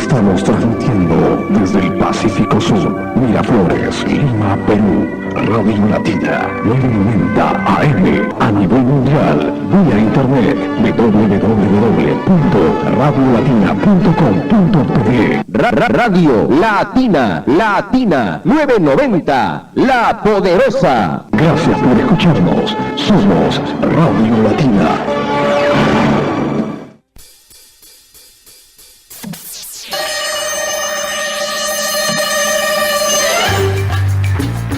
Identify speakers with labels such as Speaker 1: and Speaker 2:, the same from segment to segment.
Speaker 1: Estamos transmitiendo desde el Pacífico Sur, Miraflores, Lima, Perú. Radio Latina 990 AM a nivel mundial, vía internet www.radiolatina.com.pe.
Speaker 2: Radio Latina 990, La Poderosa.
Speaker 1: Gracias por escucharnos. Somos Radio Latina.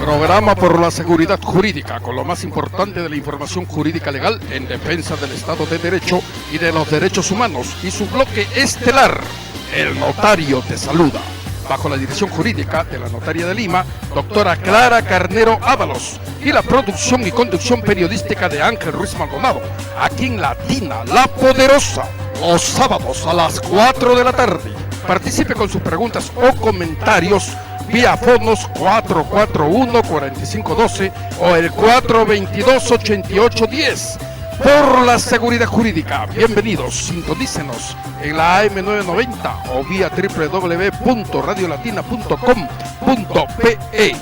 Speaker 3: Programa por la seguridad jurídica, con lo más importante de la información jurídica legal en defensa del Estado de Derecho y de los derechos humanos, y su bloque estelar, El Notario te saluda, bajo la dirección jurídica de la Notaria de Lima, doctora Clara Carnero Ábalos, y la producción y conducción periodística de Ángel Ruiz Maldonado, aquí en Latina, La Poderosa, los sábados a las 4 de la tarde. Participe con sus preguntas o comentarios vía fonos 441-4512 o el 422-8810. Por la seguridad jurídica, bienvenidos, sintonícenos en la AM990 o vía www.radiolatina.com.pe.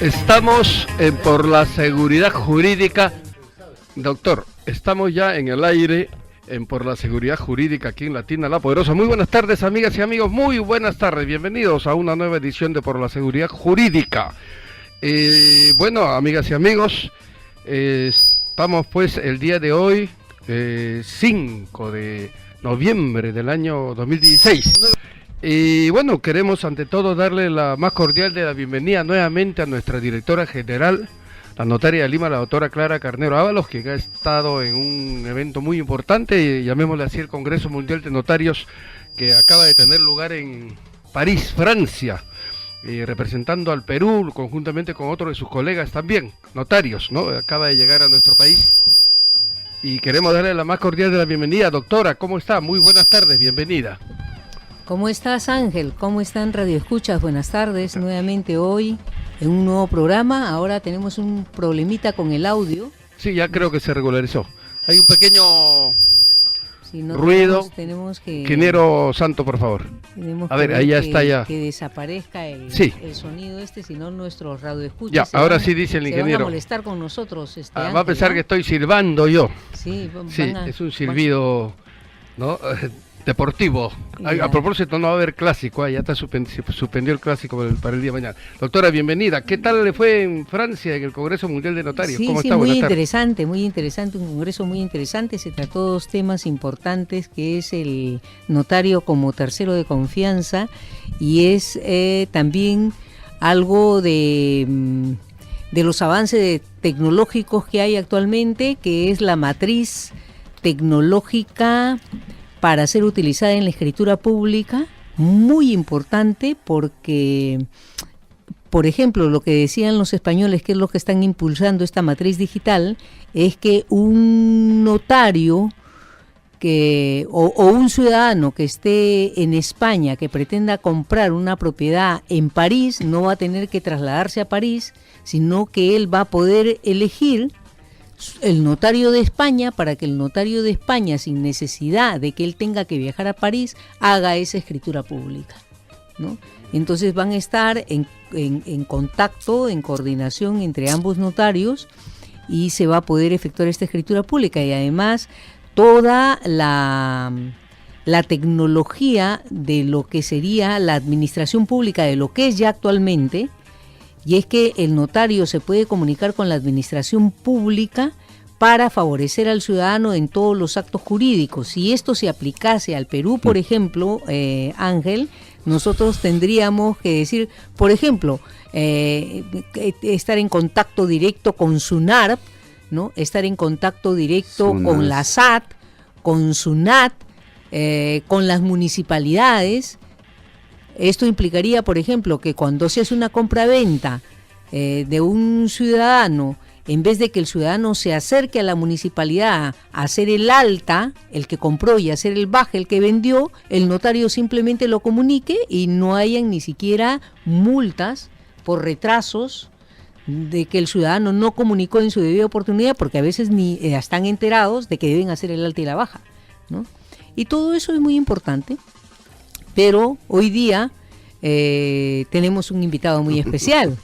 Speaker 3: Estamos por la seguridad jurídica. Doctor, estamos ya en el aire por la seguridad jurídica aquí en Latina La Poderosa. Muy buenas tardes, amigas y amigos, muy buenas tardes. Bienvenidos a una nueva edición de Por la Seguridad Jurídica. Bueno, amigas y amigos, estamos pues el día de hoy, 5 de noviembre del año 2016. Y bueno, queremos ante todo darle la más cordial de la bienvenida nuevamente a nuestra directora general, la notaria de Lima, la doctora Clara Carnero Ábalos, quien ha estado en un evento muy importante, llamémosle así, el Congreso Mundial de Notarios, que acaba de tener lugar en París, Francia, representando al Perú, conjuntamente con otros de sus colegas también, notarios, ¿no? Acaba de llegar a nuestro país. Y queremos darle la más cordial de la bienvenida. Doctora, ¿cómo está? Muy buenas tardes, bienvenida.
Speaker 4: ¿Cómo estás, Ángel? ¿Cómo están Radio Escuchas? Buenas tardes, nuevamente hoy en un nuevo programa. Ahora tenemos un problemita con el audio.
Speaker 3: Sí, ya creo que se regularizó. Hay un pequeño
Speaker 4: Si no
Speaker 3: ruido.
Speaker 4: tenemos que...
Speaker 3: Ingeniero Santo, por favor. A ver, ahí ya está ya.
Speaker 4: Que desaparezca el sonido si no nuestros radioescuchas
Speaker 3: ya, ahora sí dice el ingeniero.
Speaker 4: Se van a molestar con nosotros.
Speaker 3: Va a pensar que estoy silbando yo.
Speaker 4: Sí,
Speaker 3: es un silbido, ¿no? Deportivo. A propósito, no va a haber clásico, ya está suspendió el clásico para el día de mañana. Doctora, bienvenida. ¿Qué tal le fue en Francia, en el Congreso Mundial de Notarios?
Speaker 4: Sí,
Speaker 3: ¿Cómo está?
Speaker 4: muy interesante, un congreso muy interesante. Se trató dos temas importantes, que es el notario como tercero de confianza y es también algo de los avances tecnológicos que hay actualmente, que es la matriz tecnológica para ser utilizada en la escritura pública, muy importante porque, por ejemplo, lo que decían los españoles, que es lo que están impulsando esta matriz digital, es que un notario o un ciudadano que esté en España, que pretenda comprar una propiedad en París, no va a tener que trasladarse a París, sino que él va a poder elegir el notario de España para que el notario de España, sin necesidad de que él tenga que viajar a París, haga esa escritura pública, ¿no? Entonces van a estar en contacto, en coordinación entre ambos notarios y se va a poder efectuar esta escritura pública. Y además toda la tecnología de lo que sería la administración pública, de lo que es ya actualmente, y es que el notario se puede comunicar con la administración pública para favorecer al ciudadano en todos los actos jurídicos. Si esto se aplicase al Perú, por ejemplo, Ángel, nosotros tendríamos que decir, por ejemplo, estar en contacto directo con SUNARP, ¿no? Estar en contacto directo con la SAT, con SUNAT, con las municipalidades. Esto implicaría, por ejemplo, que cuando se hace una compra-venta de un ciudadano, en vez de que el ciudadano se acerque a la municipalidad a hacer el alta, el que compró, y hacer el baje, el que vendió, el notario simplemente lo comunique y no hayan ni siquiera multas por retrasos de que el ciudadano no comunicó en su debida oportunidad, porque a veces ni están enterados de que deben hacer el alta y la baja, ¿no? Y todo eso es muy importante. Pero hoy día tenemos un invitado muy especial,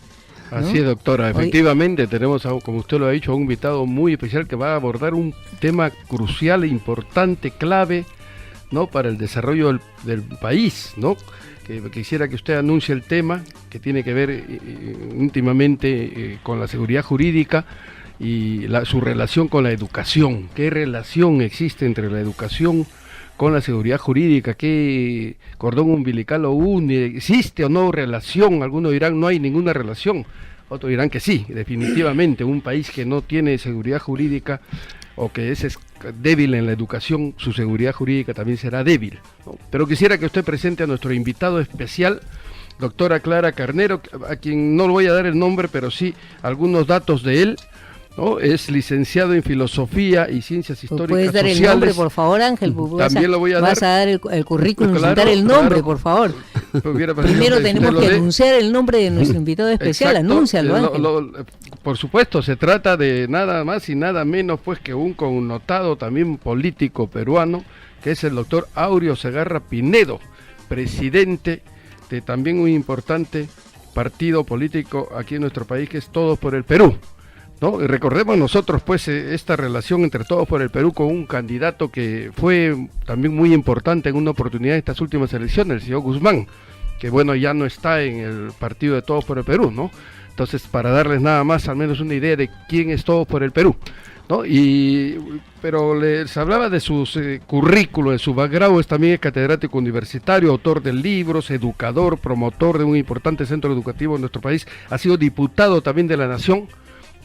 Speaker 4: ¿no?
Speaker 3: Así es, doctora. Efectivamente tenemos, como usted lo ha dicho, a un invitado muy especial que va a abordar un tema crucial, importante, clave, ¿no? Para el desarrollo del país, ¿no? Que quisiera que usted anuncie el tema, que tiene que ver íntimamente con la seguridad jurídica y su relación con la educación. ¿Qué relación existe entre la educación con la seguridad jurídica? ¿Qué cordón umbilical o une? ¿Existe o no relación? Algunos dirán no hay ninguna relación, otros dirán que sí, definitivamente. Un país que no tiene seguridad jurídica o que es débil en la educación, su seguridad jurídica también será débil, ¿no? Pero quisiera que usted presente a nuestro invitado especial, doctora Clara Carnero, a quien no le voy a dar el nombre, pero sí algunos datos de él, ¿no? Es licenciado en Filosofía y Ciencias Históricas
Speaker 4: ¿Puedes dar
Speaker 3: Sociales.
Speaker 4: El nombre, por favor, Ángel?
Speaker 3: También lo voy a dar.
Speaker 4: Vas a dar el currículum,
Speaker 3: Claro,
Speaker 4: dar el nombre,
Speaker 3: claro.
Speaker 4: por favor.
Speaker 3: Primero
Speaker 4: tenemos que anunciar el nombre de nuestro invitado especial.
Speaker 3: Exacto.
Speaker 4: Anúncialo, Ángel.
Speaker 3: Por supuesto, se trata de nada más y nada menos pues que un connotado también político peruano, que es el doctor Áureo Segarra Pinedo, presidente de también un importante partido político aquí en nuestro país, que es Todos por el Perú, ¿no? Y recordemos nosotros pues esta relación entre Todos por el Perú con un candidato que fue también muy importante en una oportunidad de estas últimas elecciones, el señor Guzmán, que bueno, ya no está en el partido de Todos por el Perú, ¿no? Entonces, para darles nada más, al menos una idea de quién es Todos por el Perú, ¿no? Pero les hablaba de sus currículos, de su background. También es catedrático universitario, autor de libros, educador, promotor de un importante centro educativo en nuestro país. Ha sido diputado también de la Nación,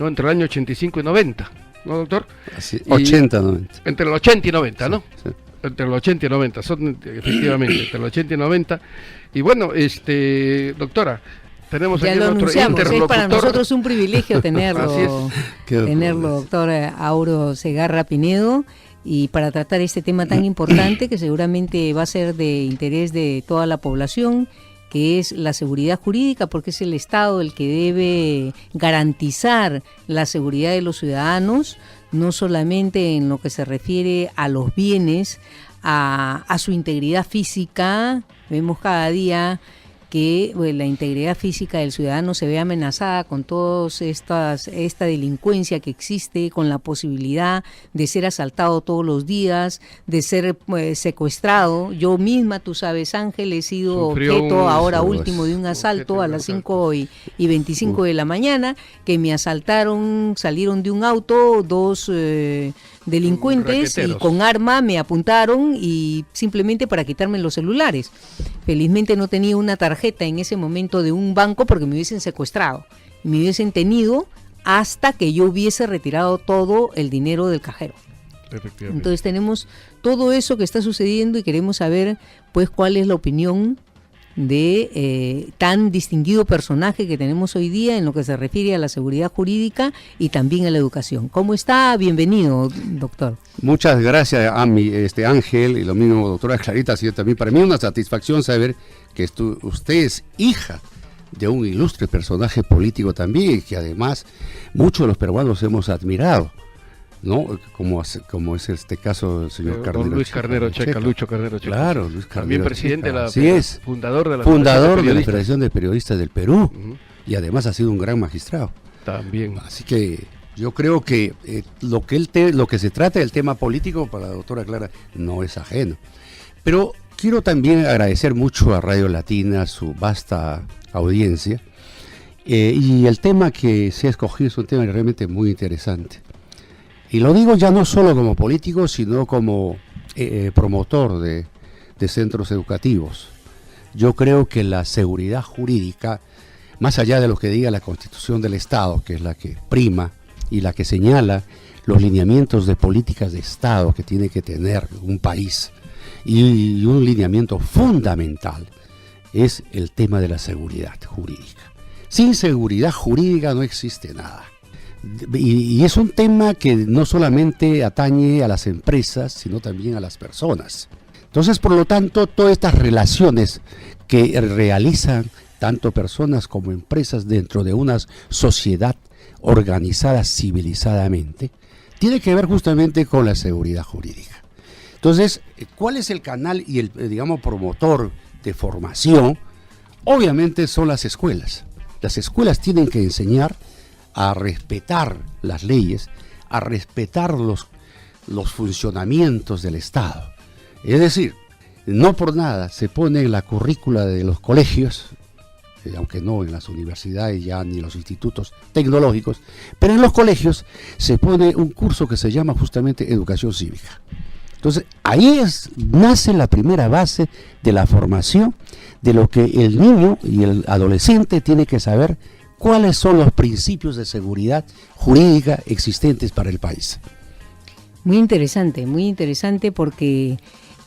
Speaker 3: ¿no? Entre el año 85 y 90, ¿no, doctor?
Speaker 5: Así, 80, 90.
Speaker 3: Entre el 80 y 90, ¿no?
Speaker 5: Sí.
Speaker 3: Entre el 80 y 90, son efectivamente entre el 80 y 90. Y bueno, doctora, tenemos
Speaker 4: ya
Speaker 3: aquí
Speaker 4: lo
Speaker 3: nuestro
Speaker 4: anunciamos,
Speaker 3: interlocutor.
Speaker 4: es para nosotros un privilegio tenerlo,
Speaker 3: Así
Speaker 4: doctor Áureo Segarra Pinedo, y para tratar este tema tan importante que seguramente va a ser de interés de toda la población, que es la seguridad jurídica, porque es el Estado el que debe garantizar la seguridad de los ciudadanos, no solamente en lo que se refiere a los bienes, a su integridad física. Vemos cada día que la integridad física del ciudadano se ve amenazada con esta delincuencia que existe, con la posibilidad de ser asaltado todos los días, de ser secuestrado. Yo misma, tú sabes, Ángel, he sido objeto ahora último de un asalto a las 5:25 de la mañana, que me asaltaron, salieron de un auto dos delincuentes y con arma me apuntaron y simplemente para quitarme los celulares. Felizmente no tenía una tarjeta en ese momento de un banco porque me hubiesen secuestrado y me hubiesen tenido hasta que yo hubiese retirado todo el dinero del cajero. Entonces tenemos todo eso que está sucediendo y queremos saber pues cuál es la opinión de tan distinguido personaje que tenemos hoy día en lo que se refiere a la seguridad jurídica y también a la educación. ¿Cómo está? Bienvenido, doctor.
Speaker 5: Muchas gracias a mi Ángel, y lo mismo doctora Clarita. Ha sido también para mí una satisfacción saber que usted es hija de un ilustre personaje político también, y que además muchos de los peruanos hemos admirado, ¿no? Como es este caso del señor Carnero.
Speaker 3: Luis Carnero Checa, Lucho Carnero Checa.
Speaker 5: Claro, Luis Carnero.
Speaker 3: También presidente
Speaker 5: Checa.
Speaker 3: de la fundador de la
Speaker 5: Federación de Periodistas del Perú, y además ha sido un gran magistrado.
Speaker 3: También.
Speaker 5: Así que yo creo que lo que se trata del tema político para la doctora Clara no es ajeno. Pero quiero también agradecer mucho a Radio Latina su vasta audiencia, y el tema que se ha escogido es un tema realmente muy interesante. Y lo digo ya no solo como político, sino como promotor de centros educativos. Yo creo que la seguridad jurídica, más allá de lo que diga la Constitución del Estado, que es la que prima y la que señala los lineamientos de políticas de Estado que tiene que tener un país, y un lineamiento fundamental es el tema de la seguridad jurídica. Sin seguridad jurídica no existe nada. Y es un tema que no solamente atañe a las empresas, sino también a las personas. Entonces, por lo tanto, todas estas relaciones que realizan tanto personas como empresas dentro de una sociedad organizada civilizadamente, tiene que ver justamente con la seguridad jurídica. Entonces, ¿cuál es el canal y el, digamos, promotor de formación? Obviamente son las escuelas. Las escuelas tienen que enseñar a respetar las leyes, a respetar los funcionamientos del Estado. Es decir, no por nada se pone en la currícula de los colegios, aunque no en las universidades ya ni los institutos tecnológicos, pero en los colegios se pone un curso que se llama justamente educación cívica. Entonces, ahí nace la primera base de la formación de lo que el niño y el adolescente tiene que saber, cuáles son los principios de seguridad jurídica existentes para el país.
Speaker 4: Muy interesante porque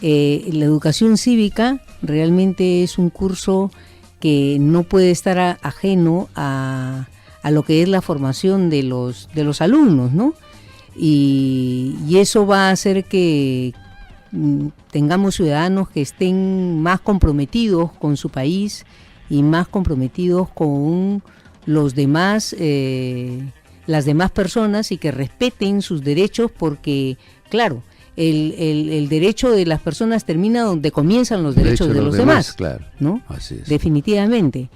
Speaker 4: la educación cívica realmente es un curso que no puede estar ajeno a lo que es la formación de los alumnos, ¿no? Y eso va a hacer que tengamos ciudadanos que estén más comprometidos con su país y más comprometidos con los demás, las demás personas, y que respeten sus derechos, porque, claro, el derecho de las personas termina donde comienzan los derechos de los demás,
Speaker 5: claro,
Speaker 4: ¿no?
Speaker 5: Así es.
Speaker 4: Definitivamente.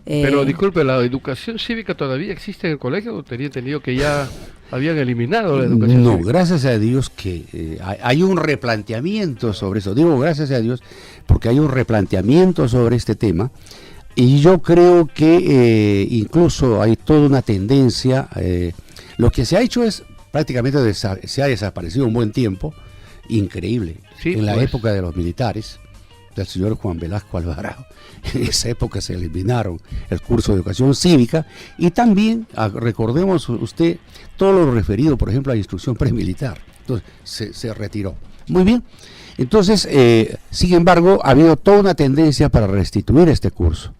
Speaker 3: Pero disculpe, ¿la educación cívica todavía existe en el colegio o tenía entendido que ya habían eliminado la educación cívica?
Speaker 5: No, gracias a Dios que hay un replanteamiento sobre eso. Digo gracias a Dios porque hay un replanteamiento sobre este tema. Y yo creo que incluso hay toda una tendencia, lo que se ha hecho es prácticamente se ha desaparecido un buen tiempo, increíble,
Speaker 3: sí,
Speaker 5: en la
Speaker 3: pues.
Speaker 5: época de los militares, del señor Juan Velasco Alvarado. En esa época se eliminaron el curso de educación cívica, y también, recordemos usted, todo lo referido, por ejemplo, a la instrucción premilitar. Entonces se retiró. Muy bien. Entonces, sin embargo, ha habido toda una tendencia para restituir este curso.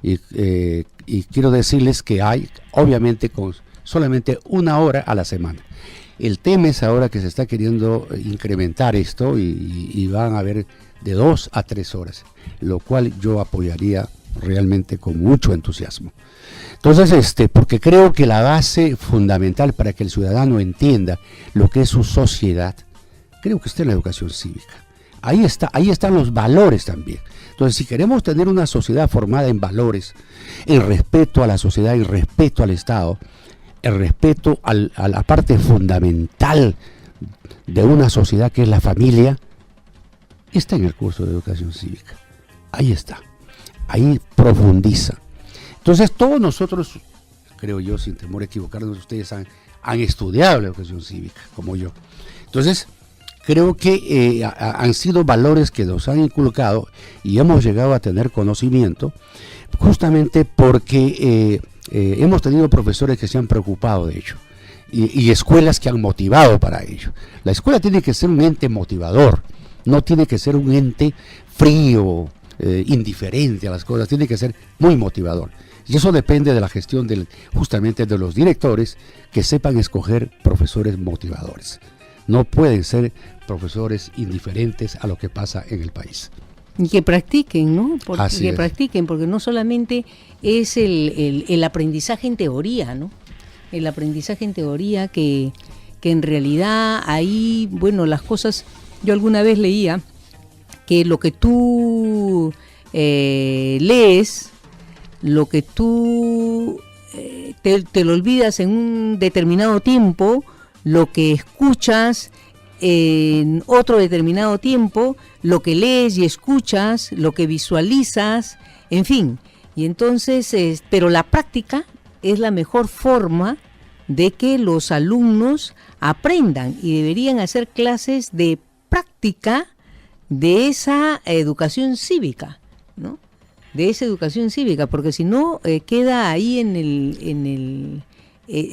Speaker 5: Y quiero decirles que hay, obviamente, con solamente 1 hora a la semana. El tema es ahora que se está queriendo incrementar esto y van a haber de 2 a 3 horas, lo cual yo apoyaría realmente con mucho entusiasmo. Entonces, porque creo que la base fundamental para que el ciudadano entienda lo que es su sociedad, creo que está en la educación cívica. Ahí están los valores también. Entonces, si queremos tener una sociedad formada en valores, en respeto a la sociedad, en respeto al Estado, el respeto a la parte fundamental de una sociedad que es la familia, está en el curso de educación cívica. Ahí está. Ahí profundiza. Entonces, todos nosotros, creo yo, sin temor a equivocarnos, ustedes han estudiado la educación cívica, como yo. Entonces, creo que han sido valores que nos han inculcado y hemos llegado a tener conocimiento, justamente porque hemos tenido profesores que se han preocupado de ello y escuelas que han motivado para ello. La escuela tiene que ser un ente motivador, no tiene que ser un ente frío, indiferente a las cosas, tiene que ser muy motivador. Y eso depende de la gestión justamente de los directores, que sepan escoger profesores motivadores. No pueden ser profesores indiferentes a lo que pasa en el país.
Speaker 4: Y que practiquen, ¿no?
Speaker 5: Así es.
Speaker 4: Practiquen, porque no solamente es el aprendizaje en teoría, ¿no? El aprendizaje en teoría que en realidad ahí, bueno, las cosas, yo alguna vez leía que lo que tú lees, lo que tú te lo olvidas en un determinado tiempo, lo que escuchas en otro determinado tiempo, lo que lees y escuchas, lo que visualizas, en fin. Y entonces, pero la práctica es la mejor forma de que los alumnos aprendan, y deberían hacer clases de práctica de esa educación cívica, ¿no? De esa educación cívica, porque si no queda ahí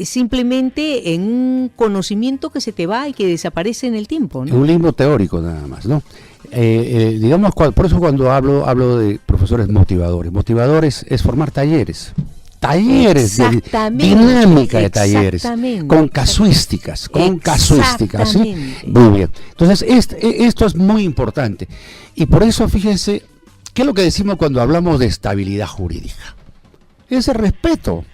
Speaker 4: simplemente en un conocimiento que se te va y que desaparece en el tiempo, ¿no?
Speaker 5: Un limbo teórico nada más, ¿no? Digamos, por eso cuando hablo de profesores motivadores es formar talleres de dinámica de talleres, con casuísticas, ¿sí? Muy bien. Entonces, esto es muy importante. Y por eso, fíjense, ¿qué es lo que decimos cuando hablamos de estabilidad jurídica? Es el respeto,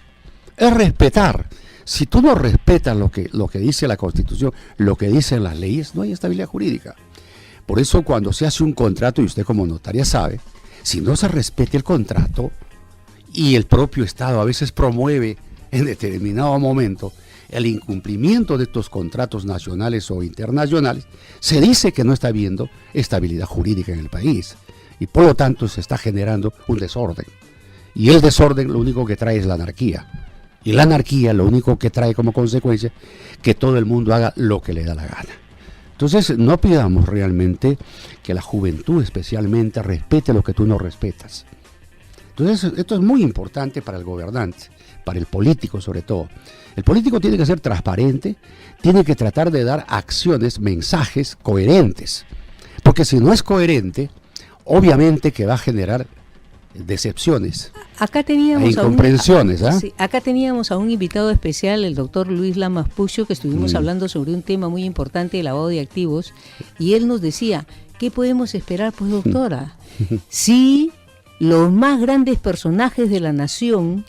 Speaker 5: es respetar. Si tú no respetas lo que dice la Constitución, lo que dicen las leyes, no hay estabilidad jurídica. Por eso, cuando se hace un contrato, y usted como notaria sabe, si no se respeta el contrato, y el propio Estado a veces promueve en determinado momento el incumplimiento de estos contratos nacionales o internacionales, se dice que no está habiendo estabilidad jurídica en el país, y por lo tanto se está generando un desorden, y el desorden lo único que trae es la anarquía, y la anarquía lo único que trae como consecuencia que todo el mundo haga lo que le da la gana. Entonces, no pidamos realmente que la juventud especialmente respete lo que tú no respetas. Entonces, esto es muy importante para el gobernante, para el político sobre todo. El político tiene que ser transparente, tiene que tratar de dar acciones, mensajes coherentes, porque si no es coherente, obviamente que va a generar decepciones e incomprensiones.
Speaker 4: Acá teníamos a un invitado especial, el doctor Luis Lamas Pucho, que estuvimos hablando sobre un tema muy importante, el lavado de activos, y él nos decía, ¿qué podemos esperar, pues, doctora? Si los más grandes personajes de la nación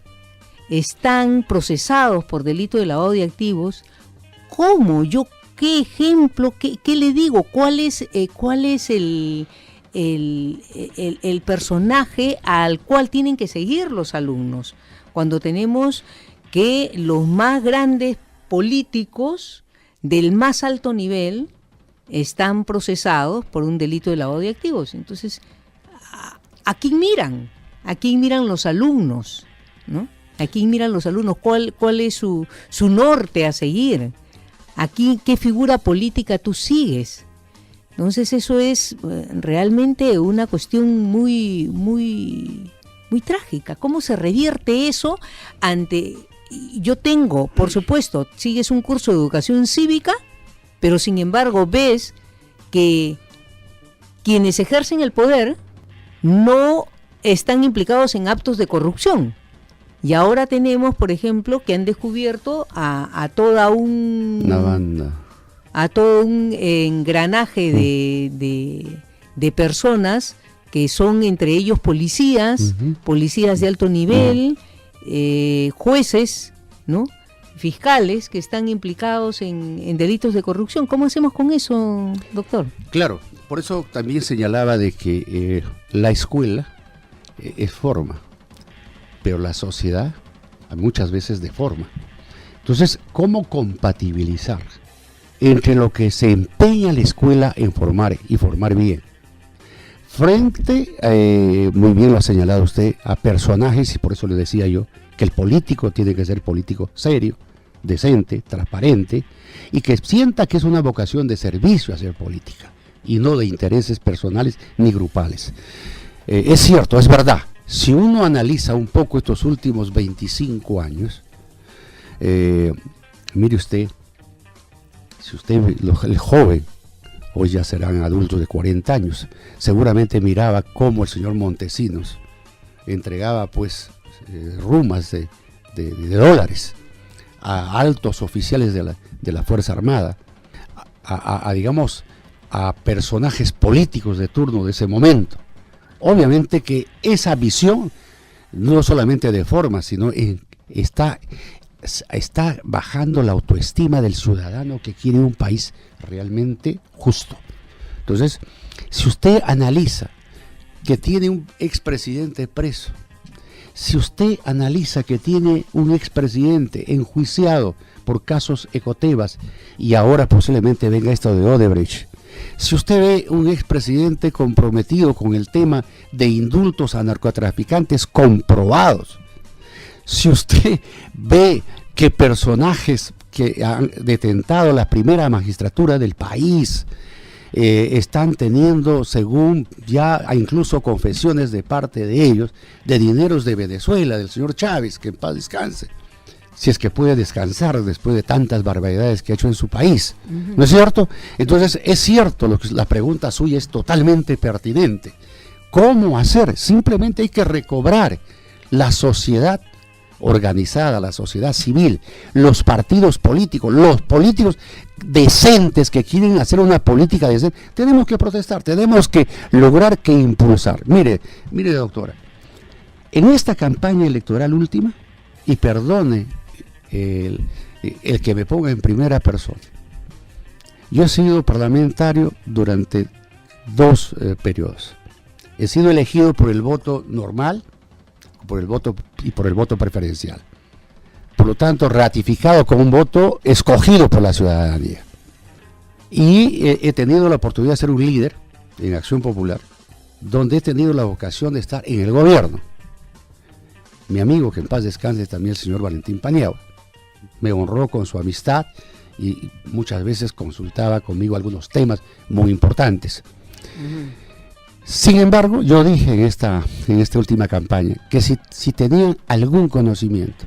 Speaker 4: están procesados por delito de lavado de activos, ¿cómo? Yo, ¿qué ejemplo? ¿Qué le digo? ¿Cuál es el personaje al cual tienen que seguir los alumnos? Cuando tenemos que los más grandes políticos del más alto nivel están procesados por un delito de lavado de activos. Entonces, ¿a quién miran? ¿A quién miran los alumnos? ¿No? ¿A quién miran los alumnos? ¿Cuál es su norte a seguir? Aquí, ¿qué figura política tú sigues? Entonces, eso es realmente una cuestión muy, muy, muy trágica. ¿Cómo se revierte eso ante... Yo tengo, por supuesto, sigues un curso de educación cívica, pero sin embargo ves que quienes ejercen el poder no están implicados en actos de corrupción. Y ahora tenemos, por ejemplo, que han descubierto a toda una banda, a todo un engranaje de personas que son entre ellos policías, policías de alto nivel, jueces, ¿no? Fiscales que están implicados en delitos de corrupción. ¿Cómo hacemos con eso, doctor?
Speaker 5: Claro, por eso también señalaba de que la escuela es forma, pero la sociedad muchas veces deforma. Entonces, ¿cómo compatibilizar entre lo que se empeña la escuela en formar y formar bien? Frente, muy bien lo ha señalado usted, a personajes, y por eso le decía yo, que el político tiene que ser político serio, decente, transparente, y que sienta que es una vocación de servicio hacer política, y no de intereses personales ni grupales. Es cierto, es verdad, si uno analiza un poco estos últimos 25 años, mire usted, si usted, el joven, hoy ya serán adultos de 40 años, seguramente miraba cómo el señor Montesinos entregaba pues rumas de dólares a altos oficiales de la Fuerza Armada, digamos, a personajes políticos de turno de ese momento. Obviamente que esa visión no solamente deforma, sino está bajando la autoestima del ciudadano que quiere un país realmente justo. Entonces, si usted analiza que tiene un expresidente preso, si usted analiza que tiene un expresidente enjuiciado por casos Ecotebas y ahora posiblemente venga esto de Odebrecht, si usted ve un expresidente comprometido con el tema de indultos a narcotraficantes comprobados, si usted ve que personajes que han detentado la primera magistratura del país están teniendo, según ya incluso confesiones de parte de ellos, de dineros de Venezuela, del señor Chávez, que en paz descanse, si es que puede descansar después de tantas barbaridades que ha hecho en su país, ¿no es cierto? Entonces es cierto, la pregunta suya es totalmente pertinente. ¿Cómo hacer? Simplemente hay que recobrar la sociedad organizada, la sociedad civil, los partidos políticos, los políticos decentes que quieren hacer una política decente. Tenemos que protestar, tenemos que lograr que impulsar. Mire doctora, en esta campaña electoral última, y perdone el que me ponga en primera persona, yo he sido parlamentario durante 2 periodos. He sido elegido por el voto normal, por el voto preferencial. Por lo tanto, ratificado con un voto escogido por la ciudadanía. Y he tenido la oportunidad de ser un líder en Acción Popular, donde he tenido la vocación de estar en el gobierno. Mi amigo, que en paz descanse también, el señor Valentín Paniagua, me honró con su amistad y muchas veces consultaba conmigo algunos temas muy importantes. Sin embargo, yo dije en esta última campaña que si tenían algún conocimiento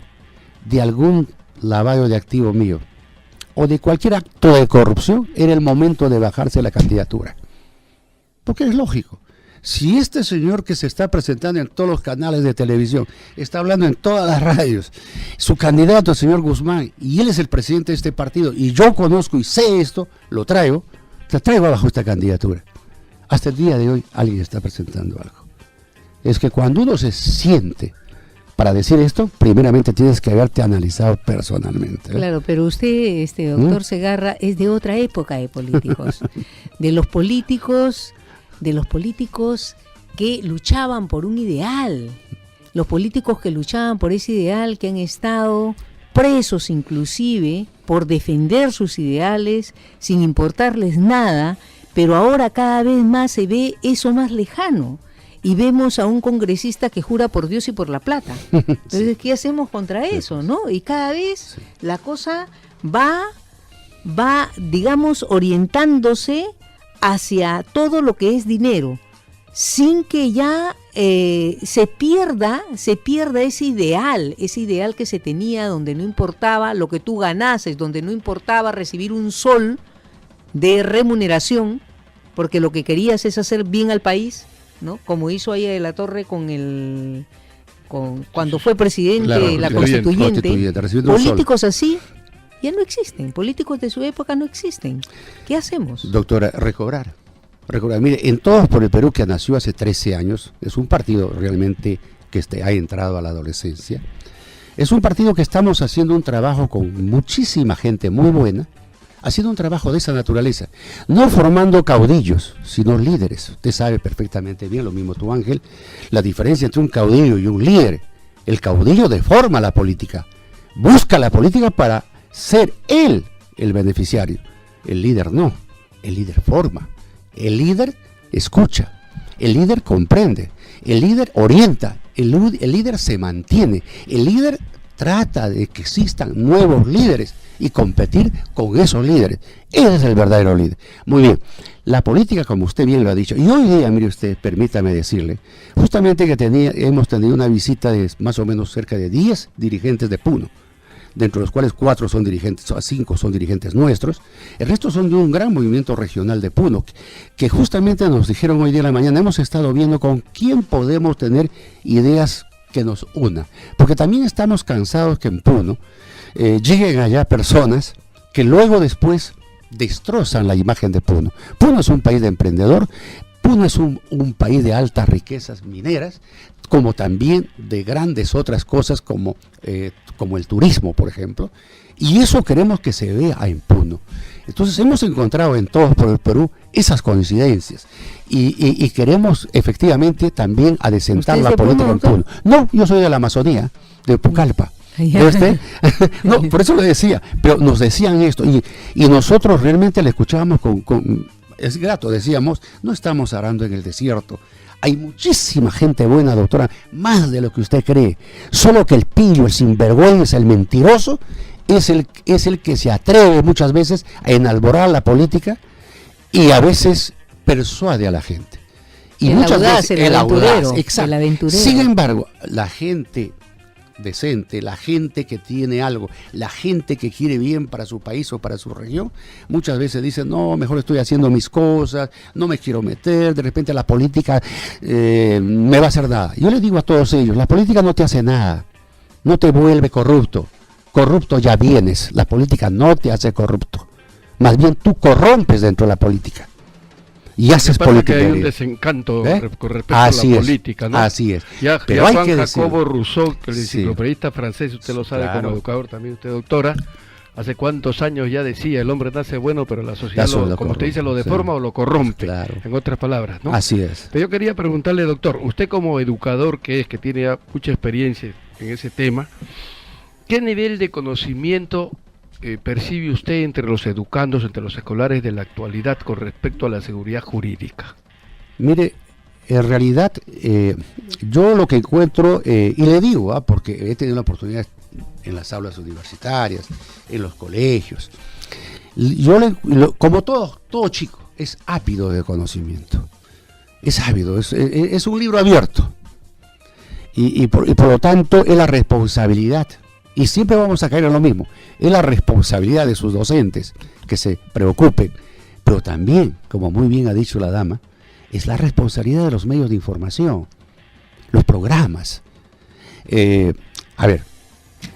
Speaker 5: de algún lavado de activo mío o de cualquier acto de corrupción, era el momento de bajarse la candidatura. Porque es lógico. Si este señor que se está presentando en todos los canales de televisión, está hablando en todas las radios, su candidato, el señor Guzmán, y él es el presidente de este partido, y yo conozco y sé esto, lo traigo bajo esta candidatura. Hasta el día de hoy alguien está presentando algo. Es que cuando uno se siente para decir esto, primeramente tienes que haberte analizado personalmente.
Speaker 4: Claro, pero usted, doctor Segarra, es de otra época de políticos. de los políticos que luchaban por un ideal. Los políticos que luchaban por ese ideal, que han estado presos inclusive por defender sus ideales sin importarles nada. Pero ahora cada vez más se ve eso más lejano y vemos a un congresista que jura por Dios y por la plata. Entonces, sí. ¿Qué hacemos contra eso, no? Y cada vez la cosa va, digamos, orientándose hacia todo lo que es dinero, sin que ya se pierda ese ideal que se tenía, donde no importaba lo que tú ganases, donde no importaba recibir un sol de remuneración, porque lo que querías es hacer bien al país, ¿no? Como hizo ahí de la Torre cuando fue presidente, claro, la constituyente. Políticos así ya no existen, políticos de su época no existen. ¿Qué hacemos?
Speaker 5: Doctora, recobrar recordar, mire, en Todos por el Perú, que nació hace 13 años, es un partido realmente que ha entrado a la adolescencia. Es un partido que estamos haciendo un trabajo con muchísima gente muy buena, haciendo un trabajo de esa naturaleza, no formando caudillos, sino líderes. Usted sabe perfectamente bien, lo mismo tú, Ángel, la diferencia entre un caudillo y un líder. El caudillo deforma la política, busca la política para ser él el beneficiario. El líder no, el líder forma, el líder escucha, el líder comprende, el líder orienta, el líder se mantiene, el líder trata de que existan nuevos líderes y competir con esos líderes. Ese es el verdadero líder. Muy bien, la política, como usted bien lo ha dicho, y hoy día, mire usted, permítame decirle, justamente que hemos tenido una visita de más o menos cerca de 10 dirigentes de Puno, dentro de los cuales 4 son dirigentes, 5 son dirigentes nuestros, el resto son de un gran movimiento regional de Puno, que justamente nos dijeron hoy día en la mañana, hemos estado viendo con quién podemos tener ideas que nos una, porque también estamos cansados que en Puno lleguen allá personas que luego después destrozan la imagen de Puno. Puno es un país de emprendedor, Puno es un país de altas riquezas mineras, como también de grandes otras cosas como el turismo, por ejemplo, y eso queremos que se vea en Puno. Entonces hemos encontrado en Todos por el Perú esas coincidencias y queremos efectivamente también adecentar la política en Puno. No, yo soy de la Amazonía, de Pucallpa. No, por eso le decía, pero nos decían esto y nosotros realmente le escuchábamos es grato, decíamos, no estamos arando en el desierto. Hay muchísima gente buena, doctora, más de lo que usted cree. Solo que el pillo, el sinvergüenza, el mentiroso, es el que se atreve muchas veces a enalborar la política y a veces persuade a la gente. Y
Speaker 4: el
Speaker 5: muchas
Speaker 4: audaz,
Speaker 5: veces
Speaker 4: el aventurero,
Speaker 5: exacto.
Speaker 4: El aventurero.
Speaker 5: Sin embargo, la gente decente, la gente que tiene algo, la gente que quiere bien para su país o para su región, muchas veces dicen, no, mejor estoy haciendo mis cosas, no me quiero meter, de repente la política me va a hacer nada. Yo les digo a todos ellos, la política no te hace nada, no te vuelve corrupto, corrupto ya vienes, la política no te hace corrupto, más bien tú corrompes dentro de la política. Y haces política.
Speaker 3: Que hay un desencanto con respecto a la política, ¿no?
Speaker 5: Así es.
Speaker 3: Ya Juan Jacobo Rousseau, el enciclopedista francés, usted lo sabe, como educador también, usted doctora, hace cuántos años ya decía, el hombre nace bueno, pero la sociedad, como usted dice, lo deforma o lo corrompe, en otras palabras, ¿no?
Speaker 5: Así es.
Speaker 3: Pero yo quería preguntarle, doctor, usted como educador que tiene ya mucha experiencia en ese tema, ¿qué nivel de conocimiento percibe usted entre los educandos, entre los escolares de la actualidad con respecto a la seguridad jurídica?
Speaker 5: Mire, en realidad yo lo que encuentro, y le digo, porque he tenido la oportunidad en las aulas universitarias, en los colegios, como todo chico, es ávido de conocimiento, es ávido, es un libro abierto, y por lo tanto es la responsabilidad. Y siempre vamos a caer en lo mismo. Es la responsabilidad de sus docentes que se preocupen. Pero también, como muy bien ha dicho la dama, es la responsabilidad de los medios de información, los programas.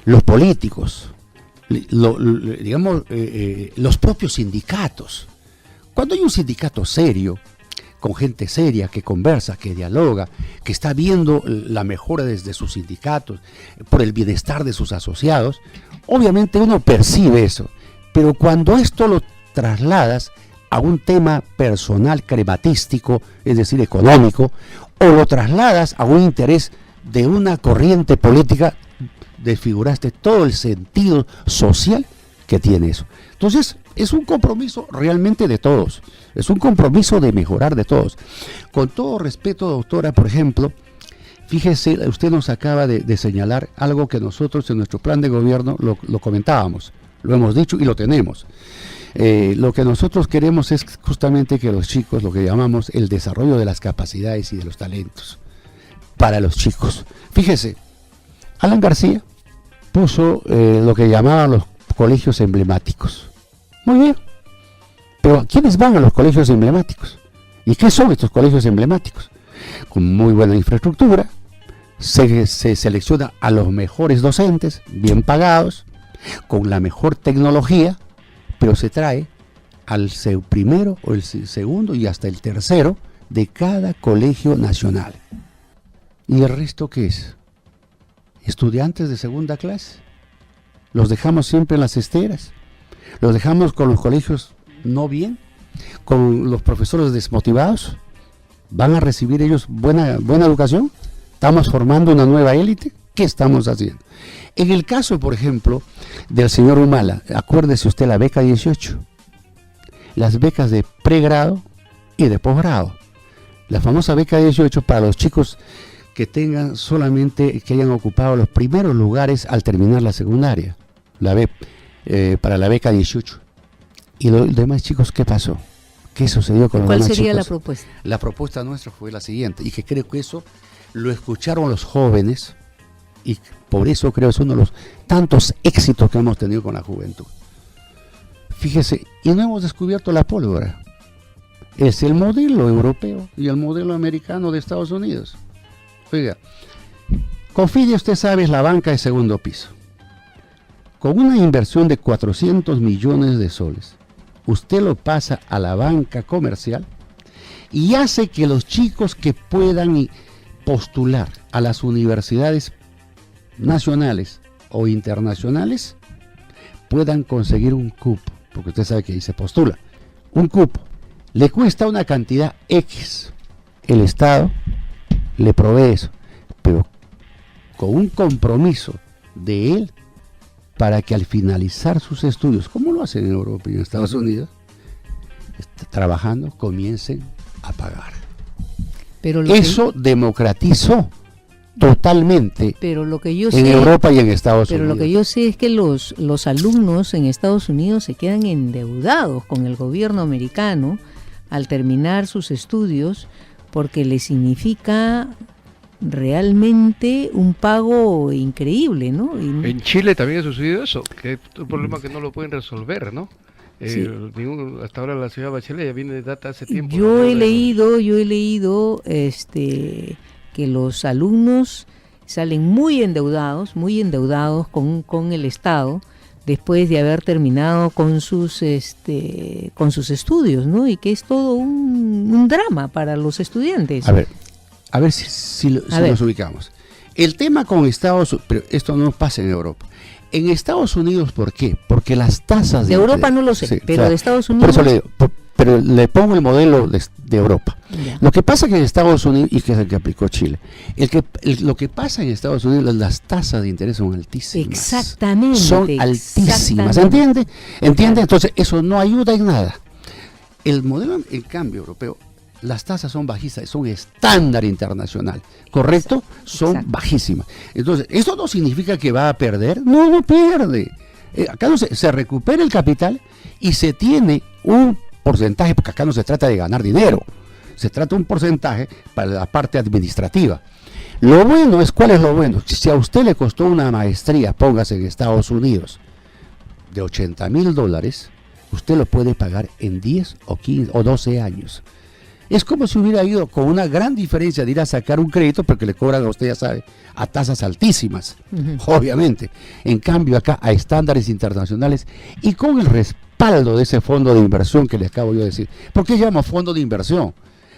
Speaker 5: Los políticos, los propios sindicatos. Cuando hay un sindicato serio, con gente seria, que conversa, que dialoga, que está viendo la mejora desde sus sindicatos, por el bienestar de sus asociados, obviamente uno percibe eso, pero cuando esto lo trasladas a un tema personal crematístico, es decir, económico, o lo trasladas a un interés de una corriente política, desfiguraste todo el sentido social que tiene eso. Entonces, es un compromiso realmente de todos, es un compromiso de mejorar de todos. Con todo respeto, doctora, por ejemplo, fíjese, usted nos acaba de señalar algo que nosotros en nuestro plan de gobierno lo comentábamos, lo hemos dicho y lo tenemos. Lo que nosotros queremos es justamente que los chicos, lo que llamamos el desarrollo de las capacidades y de los talentos para los chicos. Fíjese, Alan García puso lo que llamaban los colegios emblemáticos. Muy bien, pero ¿quiénes van a los colegios emblemáticos? ¿Y qué son estos colegios emblemáticos? Con muy buena infraestructura, se selecciona a los mejores docentes, bien pagados, con la mejor tecnología, pero se trae al primero o el segundo y hasta el tercero de cada colegio nacional. ¿Y el resto qué es? Estudiantes de segunda clase. Los dejamos siempre en las esteras. Los dejamos con los colegios no bien, con los profesores desmotivados. ¿Van a recibir ellos buena educación? ¿Estamos formando una nueva élite? ¿Qué estamos haciendo? En el caso, por ejemplo, del señor Humala, acuérdese usted la beca 18, las becas de pregrado y de posgrado. La famosa beca 18 para los chicos que tengan solamente, que hayan ocupado los primeros lugares al terminar la secundaria, para la beca 18. ¿Y los demás chicos qué pasó? ¿Qué sucedió con los demás chicos?
Speaker 4: ¿Cuál sería la propuesta?
Speaker 5: La propuesta nuestra fue la siguiente, y que creo que eso lo escucharon los jóvenes, y por eso creo que es uno de los tantos éxitos que hemos tenido con la juventud. Fíjese, y no hemos descubierto la pólvora. Es el modelo europeo y el modelo americano de Estados Unidos. Oiga, Cofidis, usted sabe, es la banca de segundo piso. Con una inversión de 400 millones de soles, usted lo pasa a la banca comercial y hace que los chicos que puedan postular a las universidades nacionales o internacionales puedan conseguir un cupo, porque usted sabe que ahí se postula. Un cupo le cuesta una cantidad X. El Estado le provee eso, pero con un compromiso de él para que al finalizar sus estudios, como lo hacen en Europa y en Estados Unidos, trabajando, comiencen a pagar.
Speaker 4: Pero
Speaker 5: eso democratizó totalmente
Speaker 4: pero lo que yo
Speaker 5: en
Speaker 4: sé,
Speaker 5: Europa y en Estados
Speaker 4: pero
Speaker 5: Unidos.
Speaker 4: Lo que yo sé es que los alumnos en Estados Unidos se quedan endeudados con el gobierno americano al terminar sus estudios, porque les significa realmente un pago increíble, ¿no?
Speaker 3: En Chile también ha sucedido eso, que es un problema que no lo pueden resolver, ¿no?
Speaker 4: Sí.
Speaker 3: Hasta ahora la ciudad de Bachelet ya viene de data hace tiempo.
Speaker 4: Yo he leído que los alumnos salen muy endeudados con el Estado después de haber terminado con sus estudios, ¿no? Y que es todo un drama para los estudiantes.
Speaker 5: A ver si nos ubicamos. El tema con Estados Unidos, pero esto no pasa en Europa. En Estados Unidos, ¿por qué? Porque las tasas
Speaker 4: de Europa no lo sé, sí, pero de Estados Unidos.
Speaker 5: Por eso le digo, pero le pongo el modelo de Europa. Ya. Lo que pasa que en Estados Unidos, y que es el que aplicó Chile, lo que pasa en Estados Unidos, las tasas de interés son altísimas.
Speaker 4: Exactamente.
Speaker 5: Son altísimas, ¿entiende? ¿Entiende? Entonces, eso no ayuda en nada. El modelo, en cambio, europeo, las tasas son bajísimas, son estándar internacional, ¿correcto? Son bajísimas. Entonces, ¿esto no significa que va a perder? No pierde. Acá no se recupera el capital y se tiene un porcentaje, porque acá no se trata de ganar dinero, se trata de un porcentaje para la parte administrativa. Lo bueno es, ¿cuál es lo bueno? Si a usted le costó una maestría, póngase en Estados Unidos, de $80,000, usted lo puede pagar en 10 o 15 o 12 años. Es como si hubiera ido con una gran diferencia de ir a sacar un crédito, porque le cobran a usted, ya sabe, a tasas altísimas, obviamente. En cambio acá a estándares internacionales y con el respaldo de ese fondo de inversión que le acabo yo de decir. ¿Por qué llamo fondo de inversión?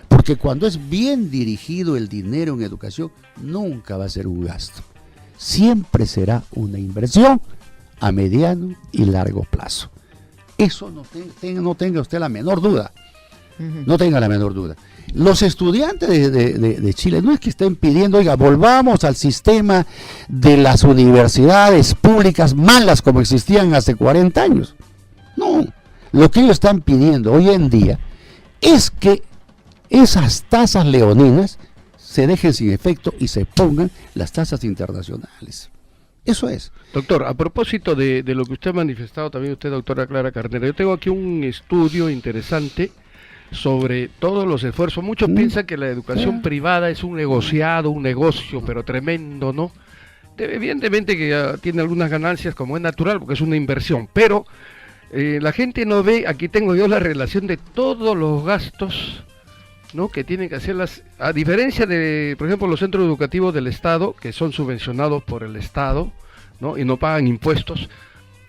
Speaker 5: Porque cuando es bien dirigido el dinero en educación, nunca va a ser un gasto. Siempre será una inversión a mediano y largo plazo. Eso no tenga usted la menor duda. No tenga la menor duda. Los estudiantes de Chile no es que estén pidiendo, oiga, volvamos al sistema de las universidades públicas malas como existían hace 40 años. No, lo que ellos están pidiendo hoy en día es que esas tasas leoninas se dejen sin efecto y se pongan las tasas internacionales. Eso es.
Speaker 3: Doctor, a propósito de lo que usted ha manifestado también usted, doctora Clara Carnera, yo tengo aquí un estudio interesante sobre todos los esfuerzos. Muchos piensan que la educación privada es un negociado, un negocio, pero tremendo, ¿no? Evidentemente que tiene algunas ganancias, como es natural, porque es una inversión, pero la gente no ve, aquí tengo yo la relación de todos los gastos, ¿no?, que tienen que hacerlas, a diferencia de, por ejemplo, los centros educativos del Estado, que son subvencionados por el Estado, ¿no?, y no pagan impuestos.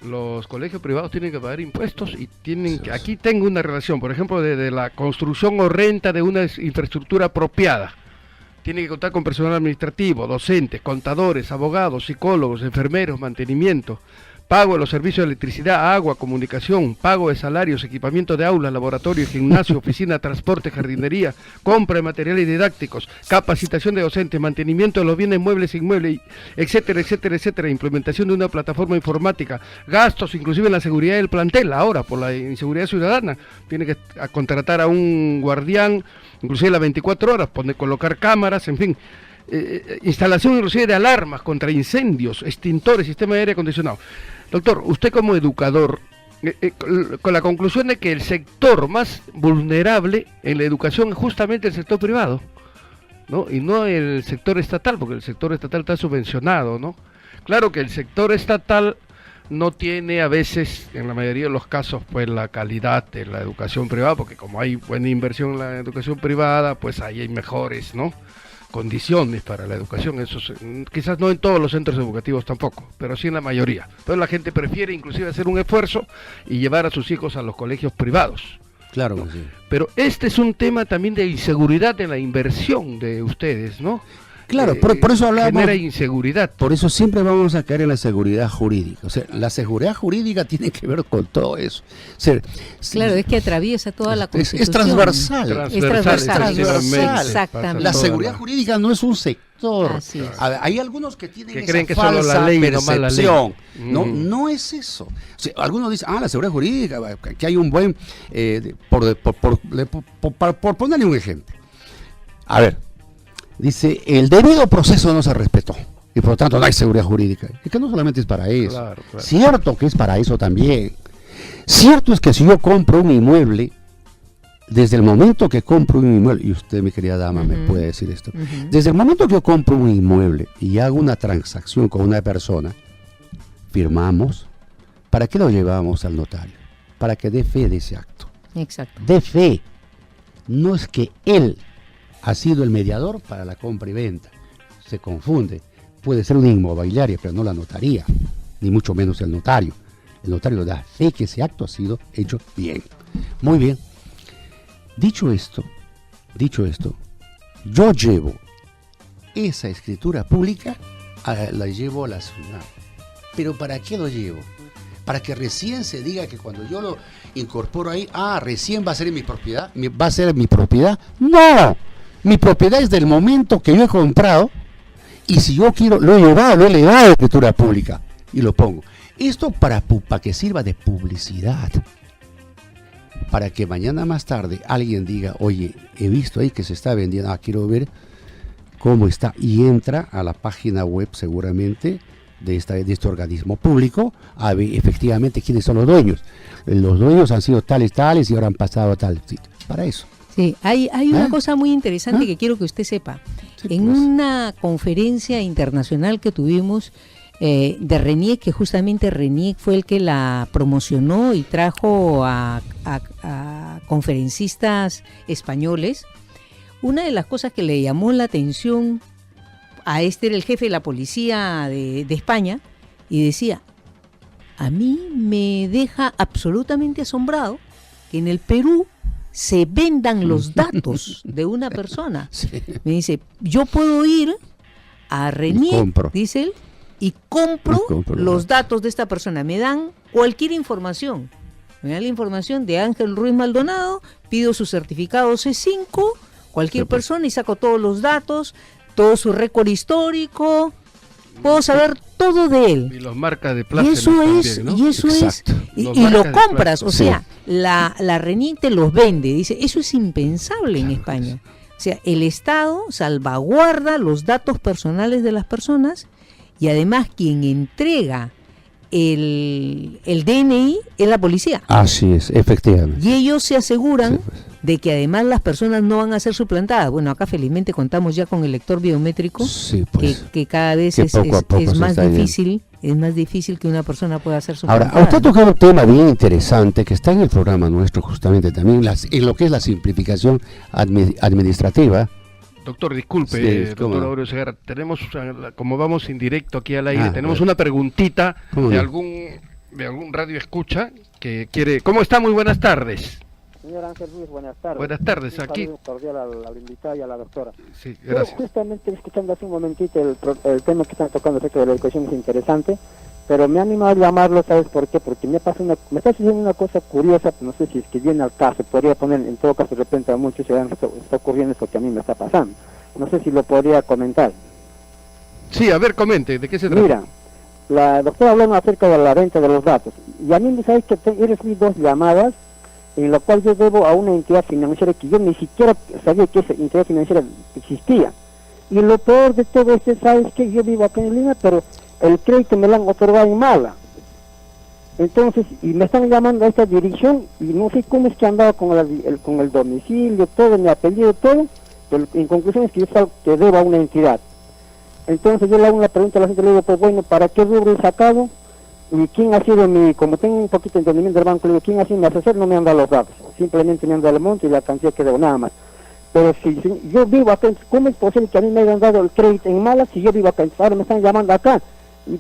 Speaker 3: los colegios privados tienen que pagar impuestos y tienen que, aquí tengo una relación, por ejemplo, de la construcción o renta de una infraestructura apropiada. Tiene que contar con personal administrativo, docentes, contadores, abogados, psicólogos, enfermeros, mantenimiento, pago de los servicios de electricidad, agua, comunicación, pago de salarios, equipamiento de aulas, laboratorio, gimnasio, oficina, transporte, jardinería, compra de materiales didácticos, capacitación de docentes, mantenimiento de los bienes muebles e inmuebles, etcétera, etcétera, etcétera, implementación de una plataforma informática, gastos inclusive en la seguridad del plantel, ahora por la inseguridad ciudadana, tiene que contratar a un guardián, inclusive las 24 horas, colocar cámaras, en fin. Instalación inclusive de alarmas contra incendios, extintores, sistema de aire acondicionado. Doctor, usted como educador, con la conclusión de que el sector más vulnerable en la educación es justamente el sector privado, ¿no? Y no el sector estatal, porque el sector estatal está subvencionado, ¿no? Claro que el sector estatal no tiene a veces, en la mayoría de los casos, pues la calidad de la educación privada, porque como hay buena inversión en la educación privada, pues ahí hay mejores, ¿no?, condiciones para la educación. Eso quizás no en todos los centros educativos tampoco, pero sí en la mayoría. Entonces la gente prefiere inclusive hacer un esfuerzo y llevar a sus hijos a los colegios privados.
Speaker 5: Claro,
Speaker 3: ¿no?
Speaker 5: sí.
Speaker 3: Pero este es un tema también de inseguridad en la inversión de ustedes, ¿no?
Speaker 5: Claro, por eso hablamos.
Speaker 3: Genera inseguridad.
Speaker 5: Por eso siempre vamos a caer en la seguridad jurídica. O sea, la seguridad jurídica tiene que ver con todo eso. O sea,
Speaker 4: claro, es que atraviesa toda la Constitución.
Speaker 5: Es transversal.
Speaker 4: Es transversal.
Speaker 5: Transversal.
Speaker 4: Exactamente.
Speaker 5: La seguridad jurídica no es un sector.
Speaker 4: Así es.
Speaker 5: Hay algunos que tienen
Speaker 3: que
Speaker 5: esa
Speaker 3: creen que
Speaker 5: falsa
Speaker 3: solo la ley y no más la ley.
Speaker 5: percepción. No es eso. O sea, algunos dicen, la seguridad jurídica, que hay un buen... por ponerle un ejemplo. A ver. Dice, el debido proceso no se respetó y por lo tanto no hay seguridad jurídica. Es que no solamente es para eso.
Speaker 3: Claro.
Speaker 5: Cierto que es para eso también. Cierto es que si yo compro un inmueble, desde el momento que compro un inmueble, y usted, mi querida dama, me puede decir esto, desde el momento que yo compro un inmueble y hago una transacción con una persona, firmamos, ¿para qué lo llevamos al notario? Para que dé fe de ese acto.
Speaker 4: Exacto.
Speaker 5: De fe. No es que él ha sido el mediador para la compra y venta. Se confunde. Puede ser una inmobiliaria, pero no la notaría, ni mucho menos el notario. El notario da fe que ese acto ha sido hecho bien. Muy bien. Dicho esto, yo llevo esa escritura pública, la llevo a la SUNAT. ¿Pero para qué lo llevo? Para que recién se diga que cuando yo lo incorporo ahí, recién va a ser mi propiedad. ¿Va a ser mi propiedad? ¡No! Mi propiedad es del momento que yo he comprado y si yo quiero, lo he elevado a la escritura pública y lo pongo. Esto para que sirva de publicidad. Para que mañana más tarde alguien diga, oye, he visto ahí que se está vendiendo, quiero ver cómo está. Y entra a la página web seguramente de este organismo público a ver efectivamente quiénes son los dueños. Los dueños han sido tales y ahora han pasado a tal sitio. Para eso.
Speaker 4: Sí, hay una cosa muy interesante que quiero que usted sepa.
Speaker 5: Sí,
Speaker 4: en una conferencia internacional que tuvimos de RENIEC, que justamente RENIEC fue el que la promocionó y trajo a conferencistas españoles, una de las cosas que le llamó la atención a era el jefe de la policía de España, y decía, a mí me deja absolutamente asombrado que en el Perú se vendan los datos de una persona.
Speaker 5: Sí.
Speaker 4: Me dice, yo puedo ir a RENIEC, dice él, y compro los datos de esta persona. Me dan cualquier información. Me dan la información de Ángel Ruiz Maldonado, pido su certificado C5, cualquier persona, y saco todos los datos, todo su récord histórico, puedo saber todo de él.
Speaker 3: Y los marcas de plaza.
Speaker 4: Y eso es, ¿no? Y lo compras, o sea, la RENIEC te los vende. Dice, eso es impensable en España. O sea, el Estado salvaguarda los datos personales de las personas y además quien entrega el DNI es la policía.
Speaker 5: Así es, efectivamente.
Speaker 4: Y ellos se aseguran de que además las personas no van a ser suplantadas. Bueno, acá felizmente contamos ya con el lector biométrico, que cada vez es más difícil. Es más difícil que una persona pueda ser suplantada.
Speaker 5: Ahora, usted ha tocado un tema bien interesante que está en el programa nuestro justamente también, en lo que es la simplificación administrativa.
Speaker 3: Doctor, disculpe, doctor Aurelio Segarra, tenemos, como vamos indirecto aquí al aire, tenemos una preguntita de algún de algún radio escucha que quiere... ¿Cómo está? Muy buenas tardes.
Speaker 6: Señor Ángel Ruiz, buenas tardes.
Speaker 3: Buenas tardes,
Speaker 6: Un
Speaker 3: aquí.
Speaker 6: saludo cordial a la invitada y a la doctora.
Speaker 3: Sí,
Speaker 6: Yo
Speaker 3: gracias.
Speaker 6: justamente escuchando hace un momentito el tema que están tocando acerca de la educación es interesante, pero me ha animado a llamarlo, ¿sabes por qué? Porque me está sucediendo una cosa curiosa, no sé si es que viene al caso, podría poner, en todo caso de repente a muchos ciudadanos está ocurriendo eso que a mí me está pasando. No sé si lo podría comentar.
Speaker 3: Sí, a ver, comente, ¿de qué se trata?
Speaker 6: Mira, la doctora habló acerca de la venta de los datos, y a mí me sabes que he recibido 2 llamadas en la cual yo debo a una entidad financiera que yo ni siquiera sabía que esa entidad financiera existía. Y lo peor de todo esto, ¿sabes que yo vivo acá en Lima, pero el crédito me lo han otorgado en Mala? Entonces, y me están llamando a esta dirección, y no sé cómo es que han dado con el domicilio, todo, mi apellido, todo, pero en conclusión es que yo salgo que debo a una entidad. Entonces yo le hago una pregunta a la gente, le digo, pues bueno, ¿para qué rubro he sacado? ¿Y quién ha sido como tengo un poquito de entendimiento del banco, le digo, ¿quién ha sido mi asesor? No me han dado los datos, simplemente me han dado el monto y la cantidad que debo, nada más. Pero si yo vivo acá, ¿cómo es posible que a mí me hayan dado el crédito en Mala si yo vivo acá? Ahora me están llamando acá,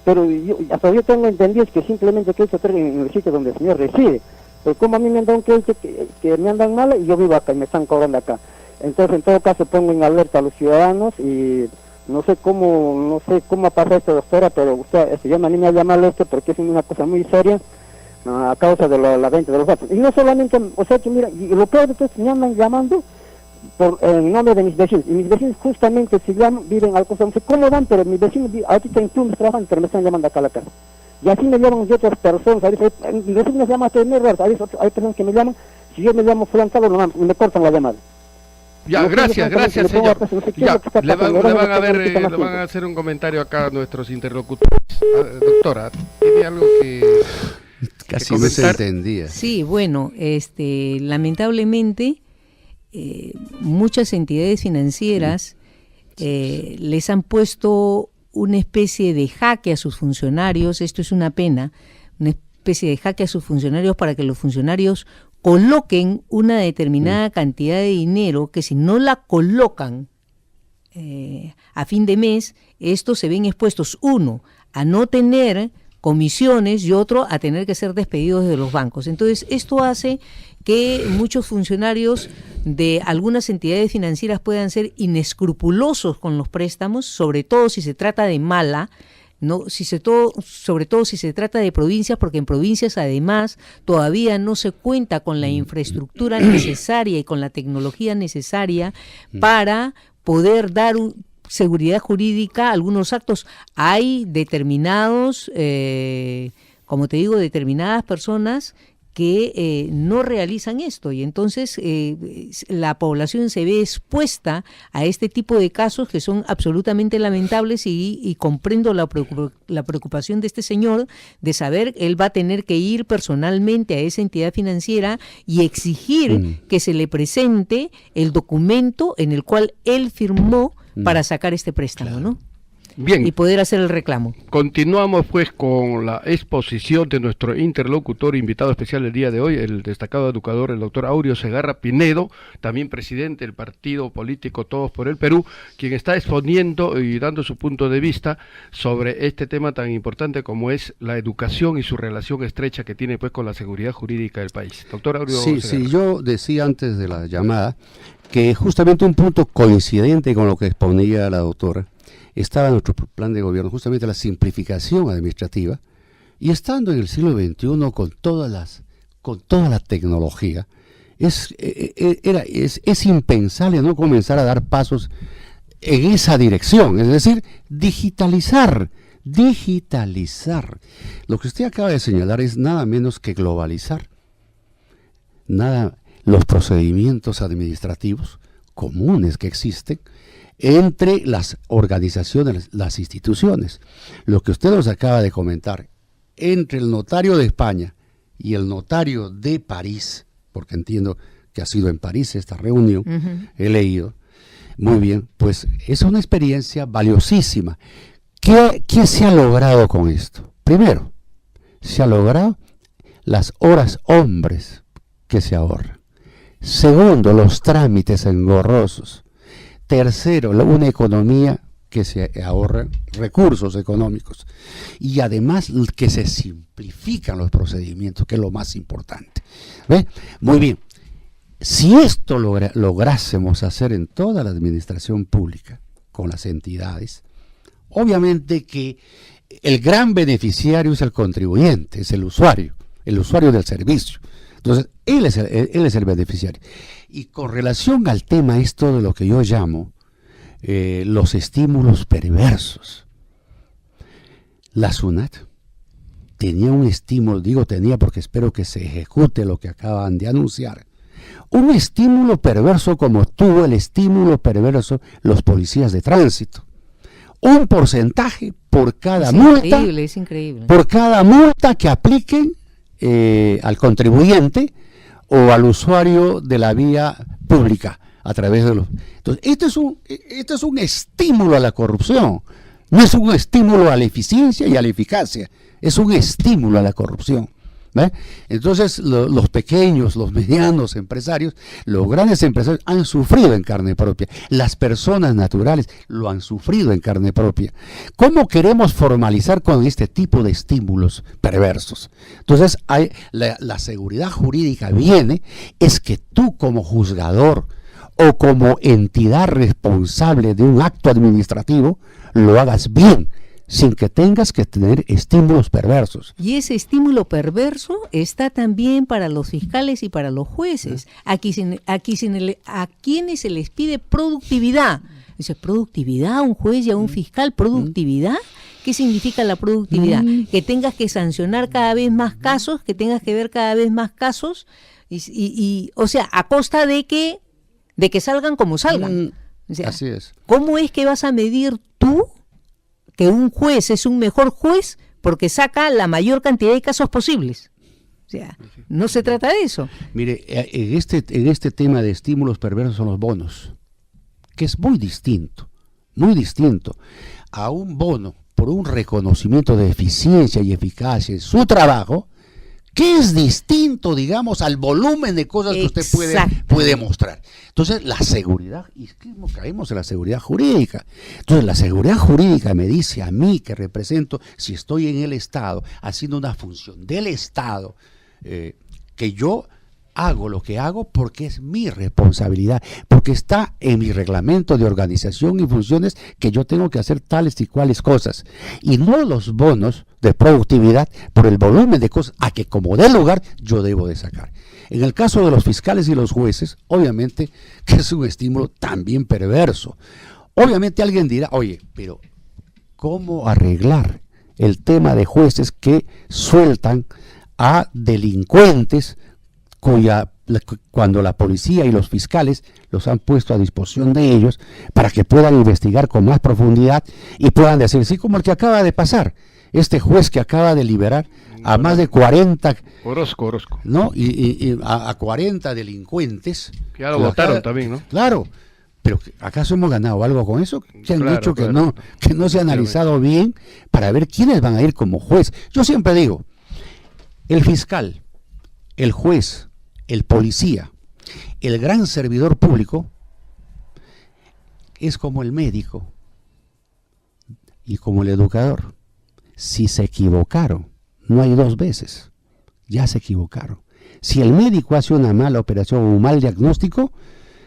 Speaker 6: pero hasta yo tengo entendido es que simplemente crédito en el sitio donde el señor reside. Pero como a mí me han dado un crédito que me han dado en Mala y yo vivo acá y me están cobrando acá. Entonces en todo caso pongo en alerta a los ciudadanos y... No sé cómo ha pasado esto, doctora, pero usted, yo me animo a llamarle esto porque es una cosa muy seria a causa de la venta de los datos. Y no solamente, o sea que mira, y lo peor de todo es que me andan llamando en nombre de mis vecinos. Y mis vecinos justamente se llaman, viven al costado, no sé cómo van, pero mis vecinos ahorita en Tumbes trabajan, pero me están llamando acá a la casa. Y así me llaman de otras personas, a veces mis vecinos me llaman hasta de raros, a veces hay personas que me llaman, si yo me llamo Fulano, me cortan la llamada.
Speaker 3: Ya,
Speaker 6: No,
Speaker 3: gracias,
Speaker 6: no,
Speaker 3: señor.
Speaker 6: no sé qué es
Speaker 3: Ya,
Speaker 6: lo que está
Speaker 3: le van
Speaker 6: pasando,
Speaker 3: a van a hacer un comentario acá a nuestros interlocutores. Doctora, ¿tiene algo que
Speaker 5: Casi no se
Speaker 3: comentar?
Speaker 5: entendía.
Speaker 4: Sí, bueno, lamentablemente muchas entidades financieras les han puesto una especie de jaque a sus funcionarios. Esto es una pena, una especie de jaque a sus funcionarios para que los funcionarios coloquen una determinada cantidad de dinero que si no la colocan a fin de mes, estos se ven expuestos, uno, a no tener comisiones y otro, a tener que ser despedidos de los bancos. Entonces, esto hace que muchos funcionarios de algunas entidades financieras puedan ser inescrupulosos con los préstamos, sobre todo si se trata de Mala, sobre todo si se trata de provincias, porque en provincias además todavía no se cuenta con la infraestructura necesaria y con la tecnología necesaria para poder dar seguridad jurídica a algunos actos. Hay determinados, como te digo, determinadas personas que no realizan esto y entonces la población se ve expuesta a este tipo de casos que son absolutamente lamentables y comprendo la preocupación de este señor de saber él va a tener que ir personalmente a esa entidad financiera y exigir que se le presente el documento en el cual él firmó para sacar este préstamo, ¿no?
Speaker 3: Bien.
Speaker 4: Y poder hacer el reclamo.
Speaker 3: Continuamos pues con la exposición de nuestro interlocutor invitado especial el día de hoy, el destacado educador, el doctor Aureo Segarra Pinedo, también presidente del partido político Todos por el Perú, quien está exponiendo y dando su punto de vista sobre este tema tan importante como es la educación y su relación estrecha que tiene pues con la seguridad jurídica del país. Doctor Aureo Segarra.
Speaker 5: Sí, yo decía antes de la llamada que justamente un punto coincidente con lo que exponía la doctora estaba en nuestro plan de gobierno, justamente la simplificación administrativa, y estando en el siglo XXI con toda la tecnología, es impensable no comenzar a dar pasos en esa dirección, es decir, digitalizar. Lo que usted acaba de señalar es nada menos que globalizar. Los procedimientos administrativos comunes que existen entre las organizaciones, las instituciones. Lo que usted nos acaba de comentar, entre el notario de España y el notario de París, porque entiendo que ha sido en París esta reunión, he leído, muy bien, pues es una experiencia valiosísima. ¿Qué se ha logrado con esto? Primero, se ha logrado las horas hombres que se ahorran. Segundo, los trámites engorrosos. Tercero, una economía que se ahorran recursos económicos y además que se simplifican los procedimientos, que es lo más importante. ¿Ve? Muy bien. Si esto lográsemos hacer en toda la administración pública, con las entidades, obviamente que el gran beneficiario es el contribuyente, es el usuario del servicio. Entonces, él es el beneficiario. Y con relación al tema esto de lo que yo llamo los estímulos perversos, la SUNAT tenía un estímulo, digo tenía porque espero que se ejecute lo que acaban de anunciar, un estímulo perverso como tuvo el estímulo perverso los policías de tránsito. Un porcentaje por cada multa,
Speaker 4: es increíble.
Speaker 5: por cada multa que apliquen al contribuyente o al usuario de la vía pública a través de los... Entonces, este es un estímulo a la corrupción, no es un estímulo a la eficiencia y a la eficacia, es un estímulo a la corrupción. ¿Ve? Entonces los pequeños, los medianos empresarios, los grandes empresarios han sufrido en carne propia, las personas naturales lo han sufrido en carne propia. ¿Cómo queremos formalizar con este tipo de estímulos perversos? Entonces la seguridad jurídica es que tú como juzgador o como entidad responsable de un acto administrativo lo hagas bien, sin que tengas que tener estímulos perversos.
Speaker 4: Y ese estímulo perverso está también para los fiscales y para los jueces, a quienes se les pide productividad. Dice, ¿productividad? ¿Un juez y a un fiscal? ¿Productividad? ¿Qué significa la productividad? Que tengas que sancionar cada vez más casos, que tengas que ver cada vez más casos, y o sea, a costa de que salgan como salgan. O sea,
Speaker 5: así es.
Speaker 4: ¿Cómo es que vas a medir tú que un juez es un mejor juez porque saca la mayor cantidad de casos posibles? O sea, no se trata de eso.
Speaker 5: Mire, en este tema de estímulos perversos son los bonos, que es muy distinto a un bono por un reconocimiento de eficiencia y eficacia en su trabajo, que es distinto, digamos, al volumen de cosas que usted puede mostrar. Entonces, la seguridad, y es que caemos en la seguridad jurídica. Entonces, la seguridad jurídica me dice a mí, que represento, si estoy en el Estado, haciendo una función del Estado, que yo hago lo que hago porque es mi responsabilidad, porque está en mi reglamento de organización y funciones que yo tengo que hacer tales y cuales cosas, y no los bonos de productividad por el volumen de cosas a que como dé lugar yo debo de sacar. En el caso de los fiscales y los jueces, obviamente que es un estímulo también perverso. Obviamente alguien dirá, oye, pero ¿cómo arreglar el tema de jueces que sueltan a delincuentes cuando la policía y los fiscales los han puesto a disposición de ellos para que puedan investigar con más profundidad y puedan decir, sí, como el que acaba de pasar, este juez que acaba de liberar a más de 40
Speaker 3: Orozco.
Speaker 5: ¿no? y a 40 delincuentes
Speaker 3: que ya lo votaron también, ¿no?
Speaker 5: Claro, pero ¿acaso hemos ganado algo con eso? Que han dicho que
Speaker 3: claro.
Speaker 5: no se ha analizado bien para ver quiénes van a ir como juez. Yo siempre digo, el fiscal, el juez, el policía, el gran servidor público es como el médico y como el educador. Si se equivocaron, no hay dos veces, ya se equivocaron. Si el médico hace una mala operación o un mal diagnóstico,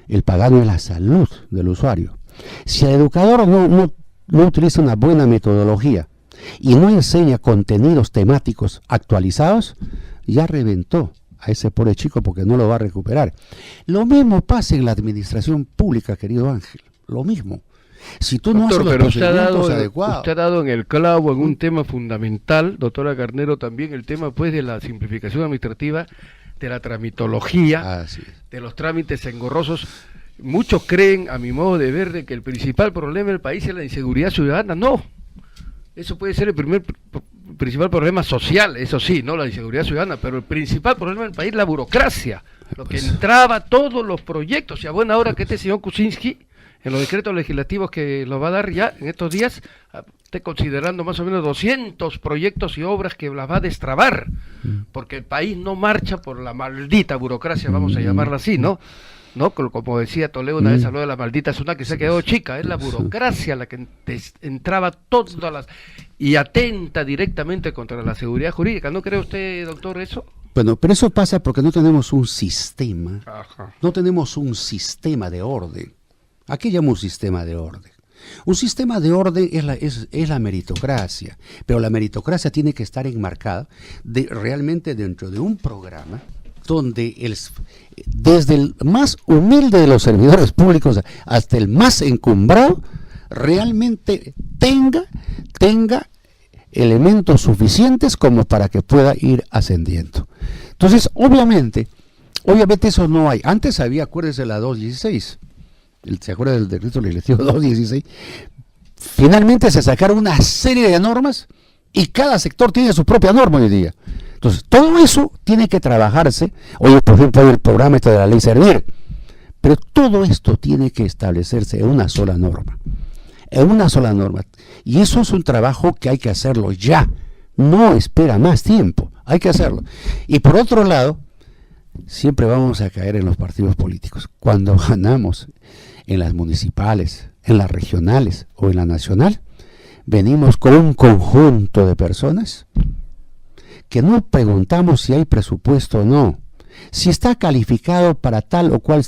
Speaker 5: el pagano es la salud del usuario. Si el educador no utiliza una buena metodología y no enseña contenidos temáticos actualizados, ya reventó a ese pobre chico porque no lo va a recuperar. Lo mismo pasa en la administración pública, querido Ángel, lo mismo. Si tú no haces los procedimientos adecuados.
Speaker 3: Usted ha dado en el clavo en un tema fundamental, doctora Carnero, también el tema pues de la simplificación administrativa, de la tramitología, de los trámites engorrosos. Muchos creen, a mi modo de ver, de que el principal problema del país es la inseguridad ciudadana. No, eso puede ser el principal problema social, eso sí, no la inseguridad ciudadana, pero el principal problema del país es la burocracia, lo que entraba todos los proyectos. Y a buena hora que este señor Kuczynski, en los decretos legislativos que lo va a dar ya en estos días, esté considerando más o menos 200 proyectos y obras que las va a destrabar, porque el país no marcha por la maldita burocracia, vamos a llamarla así, ¿no? ¿no? Como decía Toledo una vez, habló de la maldita zona que se quedó chica, es la burocracia la que entraba todas las... y atenta directamente contra la seguridad jurídica. ¿No cree usted, doctor, eso?
Speaker 5: Bueno, pero eso pasa porque no tenemos un sistema,
Speaker 3: Ajá.
Speaker 5: no tenemos un sistema de orden. ¿A qué llamo un sistema de orden? Un sistema de orden es la meritocracia, pero la meritocracia tiene que estar enmarcada realmente dentro de un programa donde desde el más humilde de los servidores públicos hasta el más encumbrado realmente tenga elementos suficientes como para que pueda ir ascendiendo. Entonces, obviamente eso no hay. Antes había, acuérdese, la 216. ¿Se acuerda del decreto legislativo 216? Finalmente se sacaron una serie de normas y cada sector tiene su propia norma hoy día. Entonces, todo eso tiene que trabajarse. Oye, por ejemplo, hay el programa de la ley Servir. Pero todo esto tiene que establecerse en una sola norma. En una sola norma. Y eso es un trabajo que hay que hacerlo ya. No espera más tiempo. Hay que hacerlo. Y por otro lado, siempre vamos a caer en los partidos políticos. Cuando ganamos en las municipales, en las regionales o en la nacional, venimos con un conjunto de personas que no preguntamos si hay presupuesto o no, si está calificado para tal o cual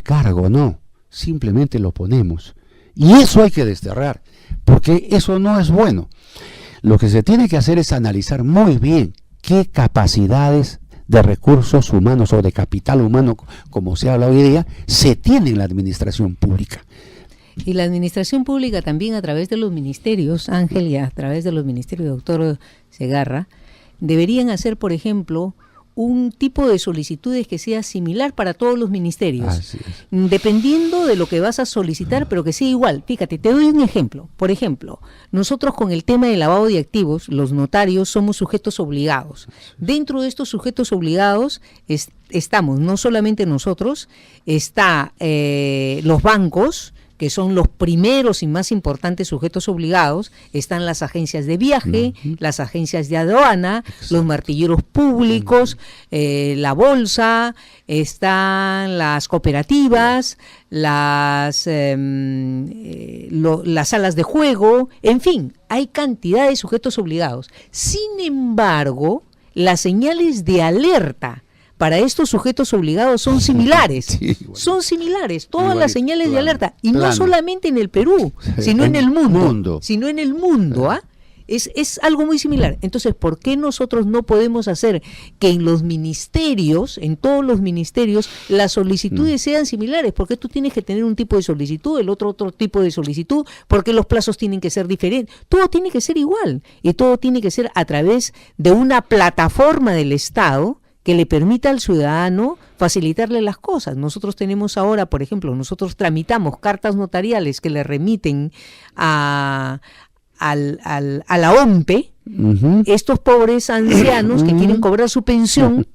Speaker 5: cargo o no, simplemente lo ponemos. Y eso hay que desterrar, porque eso no es bueno. Lo que se tiene que hacer es analizar muy bien qué capacidades de recursos humanos o de capital humano, como se habla hoy día, se tiene en la administración pública.
Speaker 4: Y la administración pública también a través de los ministerios, Ángel, y a través de los ministerios, doctor Segarra, deberían hacer, por ejemplo, un tipo de solicitudes que sea similar para todos los ministerios.
Speaker 5: Así es.
Speaker 4: Dependiendo de lo que vas a solicitar, pero que sea igual. Fíjate, te doy un ejemplo. Por ejemplo, nosotros con el tema del lavado de activos, los notarios somos sujetos obligados. Dentro de estos sujetos obligados estamos no solamente nosotros, está los bancos, que son los primeros y más importantes sujetos obligados, están las agencias de viaje, las agencias de aduana, los martilleros públicos, la bolsa, están las cooperativas, las salas de juego, en fin, hay cantidad de sujetos obligados. Sin embargo, las señales de alerta para estos sujetos obligados son similares.
Speaker 5: Sí,
Speaker 4: son similares, todas
Speaker 5: igual,
Speaker 4: las señales de
Speaker 5: plano,
Speaker 4: alerta. Y no
Speaker 5: plano.
Speaker 4: solamente en el Perú, sino en el mundo. Sino en el mundo, ¿ah? Es algo muy similar. Entonces, ¿por qué nosotros no podemos hacer que en los ministerios, en todos los ministerios, las solicitudes sean similares? ¿Por qué tú tienes que tener un tipo de solicitud, el otro tipo de solicitud? ¿Por qué los plazos tienen que ser diferentes? Todo tiene que ser igual. Y todo tiene que ser a través de una plataforma del Estado que le permita al ciudadano facilitarle las cosas. Nosotros tenemos ahora, por ejemplo, nosotros tramitamos cartas notariales que le remiten a la OMPE, estos pobres ancianos que quieren cobrar su pensión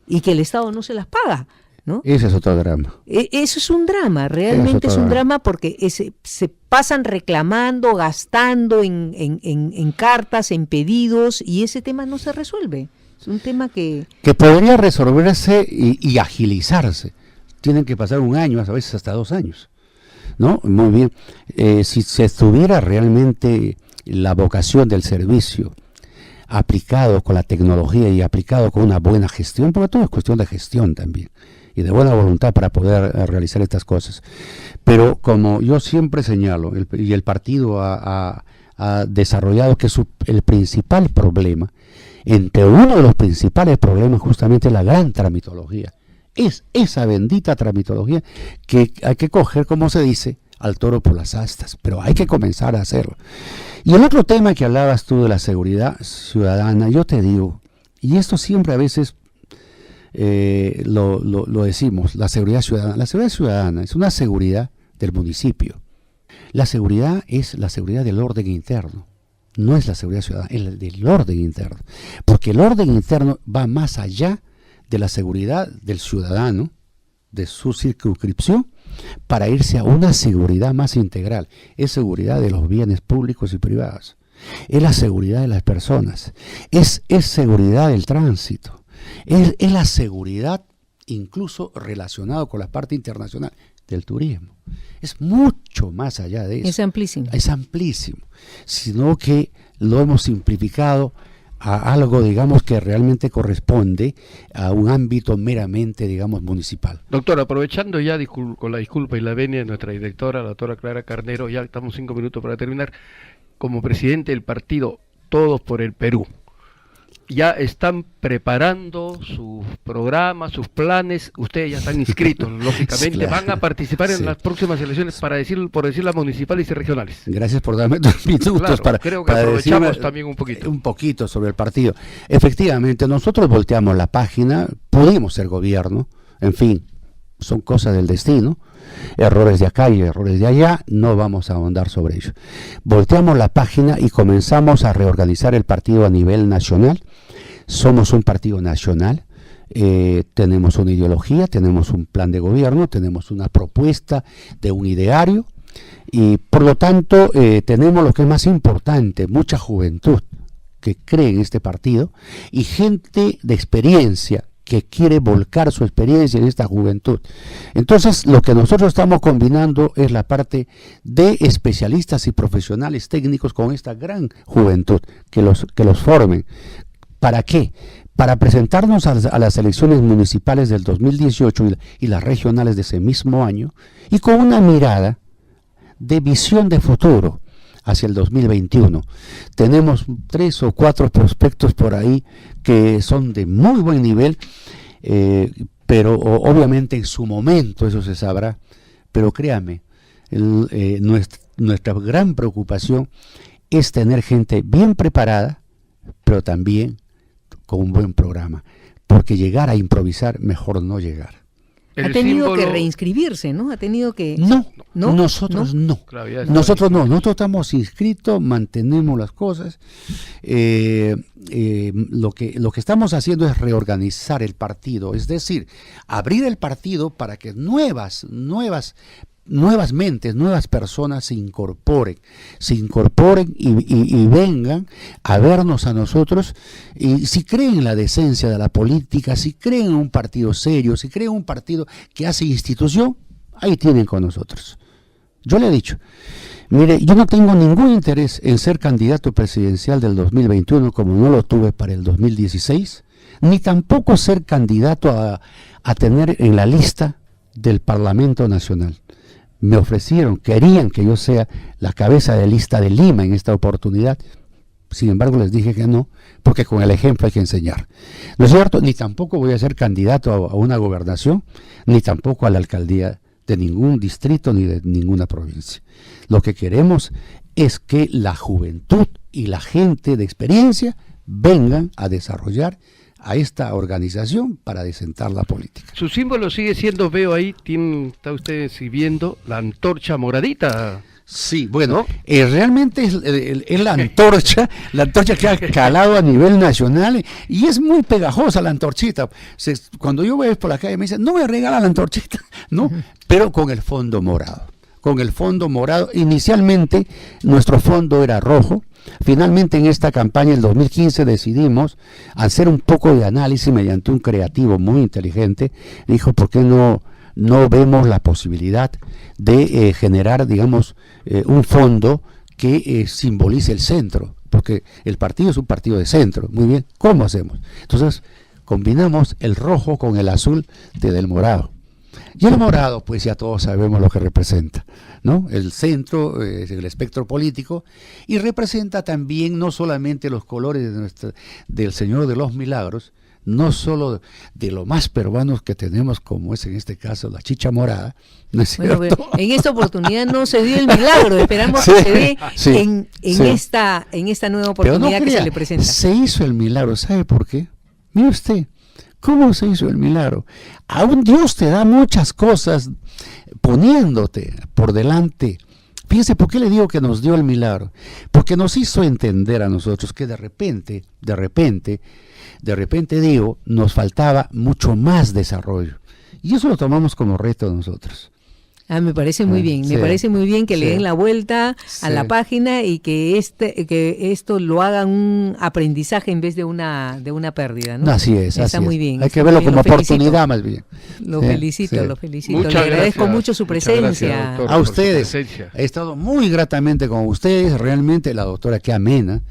Speaker 4: y que el Estado no se las paga, ¿no?
Speaker 5: Ese es otro drama.
Speaker 4: Eso es un drama, realmente es un drama porque se pasan reclamando, gastando en cartas, en pedidos, y ese tema no se resuelve. Es un tema que
Speaker 5: podría resolverse y agilizarse. Tienen que pasar un año, a veces hasta 2 años, ¿no? Muy bien. Si se estuviera realmente la vocación del servicio aplicado con la tecnología y aplicado con una buena gestión, porque todo es cuestión de gestión también, y de buena voluntad para poder realizar estas cosas. Pero como yo siempre señalo, y el partido ha desarrollado que el principal problema, entre uno de los principales problemas, justamente la gran tramitología, es esa bendita tramitología que hay que coger, como se dice, al toro por las astas, pero hay que comenzar a hacerlo. Y el otro tema que hablabas tú de la seguridad ciudadana, yo te digo, y esto siempre a veces lo decimos, la seguridad ciudadana. La seguridad ciudadana es una seguridad del municipio. La seguridad es la seguridad del orden interno. No es la seguridad ciudadana, es el del orden interno. Porque el orden interno va más allá de la seguridad del ciudadano, de su circunscripción, para irse a una seguridad más integral. Es seguridad de los bienes públicos y privados. Es la seguridad de las personas. Es seguridad del tránsito. Es la seguridad incluso relacionado con la parte internacional del turismo. Es mucho más allá de eso.
Speaker 4: Es amplísimo.
Speaker 5: Es amplísimo, sino que lo hemos simplificado a algo, digamos, que realmente corresponde a un ámbito meramente, digamos, municipal.
Speaker 3: Doctor, aprovechando ya con la disculpa y la venia de nuestra directora, la doctora Clara Carnero, ya estamos 5 minutos para terminar, como presidente del partido Todos por el Perú, ya están preparando sus programas, sus planes, ustedes ya están inscritos, lógicamente,
Speaker 5: Claro.
Speaker 3: van a participar en
Speaker 5: Sí.
Speaker 3: las próximas elecciones, por decir las municipales y regionales.
Speaker 5: Gracias por darme 2 minutos
Speaker 3: Claro,
Speaker 5: para,
Speaker 3: creo que
Speaker 5: para
Speaker 3: aprovechamos
Speaker 5: decirme
Speaker 3: también un poquito.
Speaker 5: Un poquito sobre el partido. Efectivamente, nosotros volteamos la página, pudimos ser gobierno, en fin, son cosas del destino, errores de acá y errores de allá, no vamos a ahondar sobre ello. Volteamos la página y comenzamos a reorganizar el partido a nivel nacional. Somos un partido nacional, tenemos una ideología, tenemos un plan de gobierno, tenemos una propuesta de un ideario y por lo tanto tenemos lo que es más importante, mucha juventud que cree en este partido y gente de experiencia que quiere volcar su experiencia en esta juventud. Entonces, lo que nosotros estamos combinando es la parte de especialistas y profesionales técnicos con esta gran juventud, que los formen. ¿Para qué? Para presentarnos a las elecciones municipales del 2018 y las regionales de ese mismo año, y con una mirada de visión de futuro hacia el 2021. Tenemos 3 o 4 prospectos por ahí que son de muy buen nivel, pero obviamente en su momento eso se sabrá, pero créame, nuestra gran preocupación es tener gente bien preparada, pero también con un buen programa, porque llegar a improvisar, mejor no llegar.
Speaker 4: Ha tenido que reinscribirse, ¿no? Ha tenido que...
Speaker 5: No,
Speaker 4: ¿No?
Speaker 5: nosotros no.
Speaker 3: Claro, ya está
Speaker 5: Nosotros
Speaker 3: bien.
Speaker 5: no, nosotros estamos inscritos, mantenemos las cosas. Lo que estamos haciendo es reorganizar el partido, es decir, abrir el partido para que nuevas mentes, nuevas personas se incorporen y vengan a vernos a nosotros, y si creen en la decencia de la política, si creen en un partido serio, si creen en un partido que hace institución, ahí tienen con nosotros. Yo le he dicho, mire, yo no tengo ningún interés en ser candidato presidencial del 2021 como no lo tuve para el 2016, ni tampoco ser candidato a tener en la lista del Parlamento Nacional. Me ofrecieron, querían que yo sea la cabeza de lista de Lima en esta oportunidad. Sin embargo, les dije que no, porque con el ejemplo hay que enseñar. ¿No es cierto? Ni tampoco voy a ser candidato a una gobernación, ni tampoco a la alcaldía de ningún distrito ni de ninguna provincia. Lo que queremos es que la juventud y la gente de experiencia vengan a desarrollar a esta organización para desentar la política.
Speaker 3: Su símbolo sigue siendo, veo ahí, está usted exhibiendo la antorcha moradita.
Speaker 5: Sí, bueno,
Speaker 3: ¿no?
Speaker 5: Realmente es la antorcha que ha calado a nivel nacional y es muy pegajosa la antorchita. Cuando yo voy por la calle me dicen, no me regala la antorchita, ¿no? Pero con el fondo morado. Con el fondo morado, inicialmente nuestro fondo era rojo. Finalmente en esta campaña del 2015 decidimos hacer un poco de análisis mediante un creativo muy inteligente. Dijo, ¿por qué no vemos la posibilidad de generar, digamos, un fondo que simbolice el centro? Porque el partido es un partido de centro. Muy bien, ¿cómo hacemos? Entonces combinamos el rojo con el azul del morado. Y el morado, pues ya todos sabemos lo que representa, ¿no? El centro, el espectro político, y representa también no solamente los colores del Señor de los Milagros, no solo de lo más peruanos que tenemos, como es en este caso la chicha morada, ¿no es cierto?
Speaker 4: Bueno, en esta oportunidad no se dio el milagro, esperamos
Speaker 5: Sí,
Speaker 4: que se dé
Speaker 5: sí,
Speaker 4: en
Speaker 5: sí.
Speaker 4: esta nueva
Speaker 5: Pero no
Speaker 4: oportunidad que
Speaker 5: crea,
Speaker 4: se le presenta.
Speaker 5: se hizo el milagro, ¿sabe por qué? Mire usted, ¿cómo se hizo el milagro? Aún Dios te da muchas cosas poniéndote por delante. Fíjese, ¿por qué le digo que nos dio el milagro? Porque nos hizo entender a nosotros que de repente digo, nos faltaba mucho más desarrollo. Y eso lo tomamos como reto de nosotros.
Speaker 4: Me parece muy bien, me
Speaker 5: Sí,
Speaker 4: parece muy bien que le
Speaker 5: sí.
Speaker 4: den la vuelta a la
Speaker 5: Sí.
Speaker 4: página y que esto lo hagan un aprendizaje en vez de una pérdida, ¿no?
Speaker 5: Así es,
Speaker 4: Está
Speaker 5: así
Speaker 4: muy
Speaker 5: es.
Speaker 4: bien.
Speaker 5: Hay
Speaker 4: está
Speaker 5: que
Speaker 4: muy
Speaker 5: verlo
Speaker 4: bien,
Speaker 5: como
Speaker 4: lo felicito.
Speaker 5: oportunidad más bien.
Speaker 4: Lo
Speaker 5: Sí,
Speaker 4: felicito,
Speaker 5: sí.
Speaker 4: lo felicito.
Speaker 3: Muchas
Speaker 4: Le agradezco
Speaker 3: gracias,
Speaker 4: mucho su
Speaker 3: muchas gracias,
Speaker 4: presencia.
Speaker 3: doctor.
Speaker 5: A
Speaker 3: por su
Speaker 5: ustedes,
Speaker 3: presencia.
Speaker 5: he estado muy gratamente con ustedes, realmente la doctora, qué amena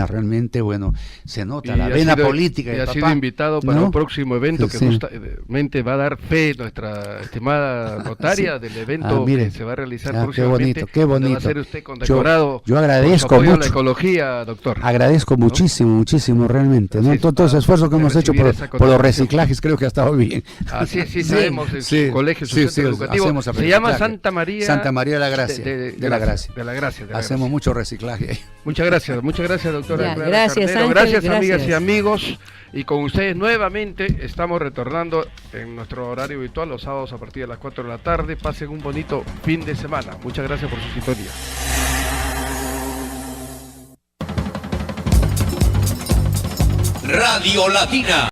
Speaker 5: realmente, bueno, se nota la
Speaker 3: ha
Speaker 5: vena
Speaker 3: sido-
Speaker 5: política
Speaker 3: y
Speaker 5: del
Speaker 3: ha
Speaker 5: papá,
Speaker 3: sido invitado para
Speaker 5: ¿no?
Speaker 3: un próximo evento que
Speaker 5: Sí.
Speaker 3: justamente va a dar fe nuestra estimada notaria del evento
Speaker 5: mire.
Speaker 3: que se va a realizar
Speaker 5: Qué
Speaker 3: próximamente.
Speaker 5: bonito, qué
Speaker 3: donde
Speaker 5: bonito.
Speaker 3: Va a ser usted condecorado
Speaker 5: Yo
Speaker 3: por su
Speaker 5: agradezco
Speaker 3: apoyo a la
Speaker 5: mucho.
Speaker 3: ecología, doctor.
Speaker 5: Agradezco muchísimo realmente, ¿no?
Speaker 3: Así es,
Speaker 5: Todo ese
Speaker 3: para
Speaker 5: esfuerzo que hemos hecho
Speaker 3: recibir
Speaker 5: por
Speaker 3: esa
Speaker 5: los
Speaker 3: condecoración.
Speaker 5: reciclajes, creo que ha estado bien.
Speaker 3: Así es, sí,
Speaker 4: Sí.
Speaker 3: sabemos, en
Speaker 5: Sí,
Speaker 3: su colegio, su
Speaker 5: sí,
Speaker 3: centro
Speaker 5: sí,
Speaker 3: educativo.
Speaker 5: hacemos
Speaker 3: Se
Speaker 5: reciclaje.
Speaker 3: llama Santa María.
Speaker 5: Santa María de la Gracia. De la Gracia.
Speaker 3: De la Gracia.
Speaker 5: Hacemos mucho reciclaje ahí.
Speaker 3: Muchas gracias, doctora.
Speaker 4: Ya,
Speaker 3: Clara
Speaker 4: gracias,
Speaker 3: Carnero.
Speaker 4: Ángel,
Speaker 3: Gracias, amigas
Speaker 4: gracias.
Speaker 3: y amigos. Y con ustedes nuevamente estamos retornando en nuestro horario habitual los sábados a partir de las 4 de la tarde. Pasen un bonito fin de semana. Muchas gracias por su sintonía.
Speaker 7: Radio Latina.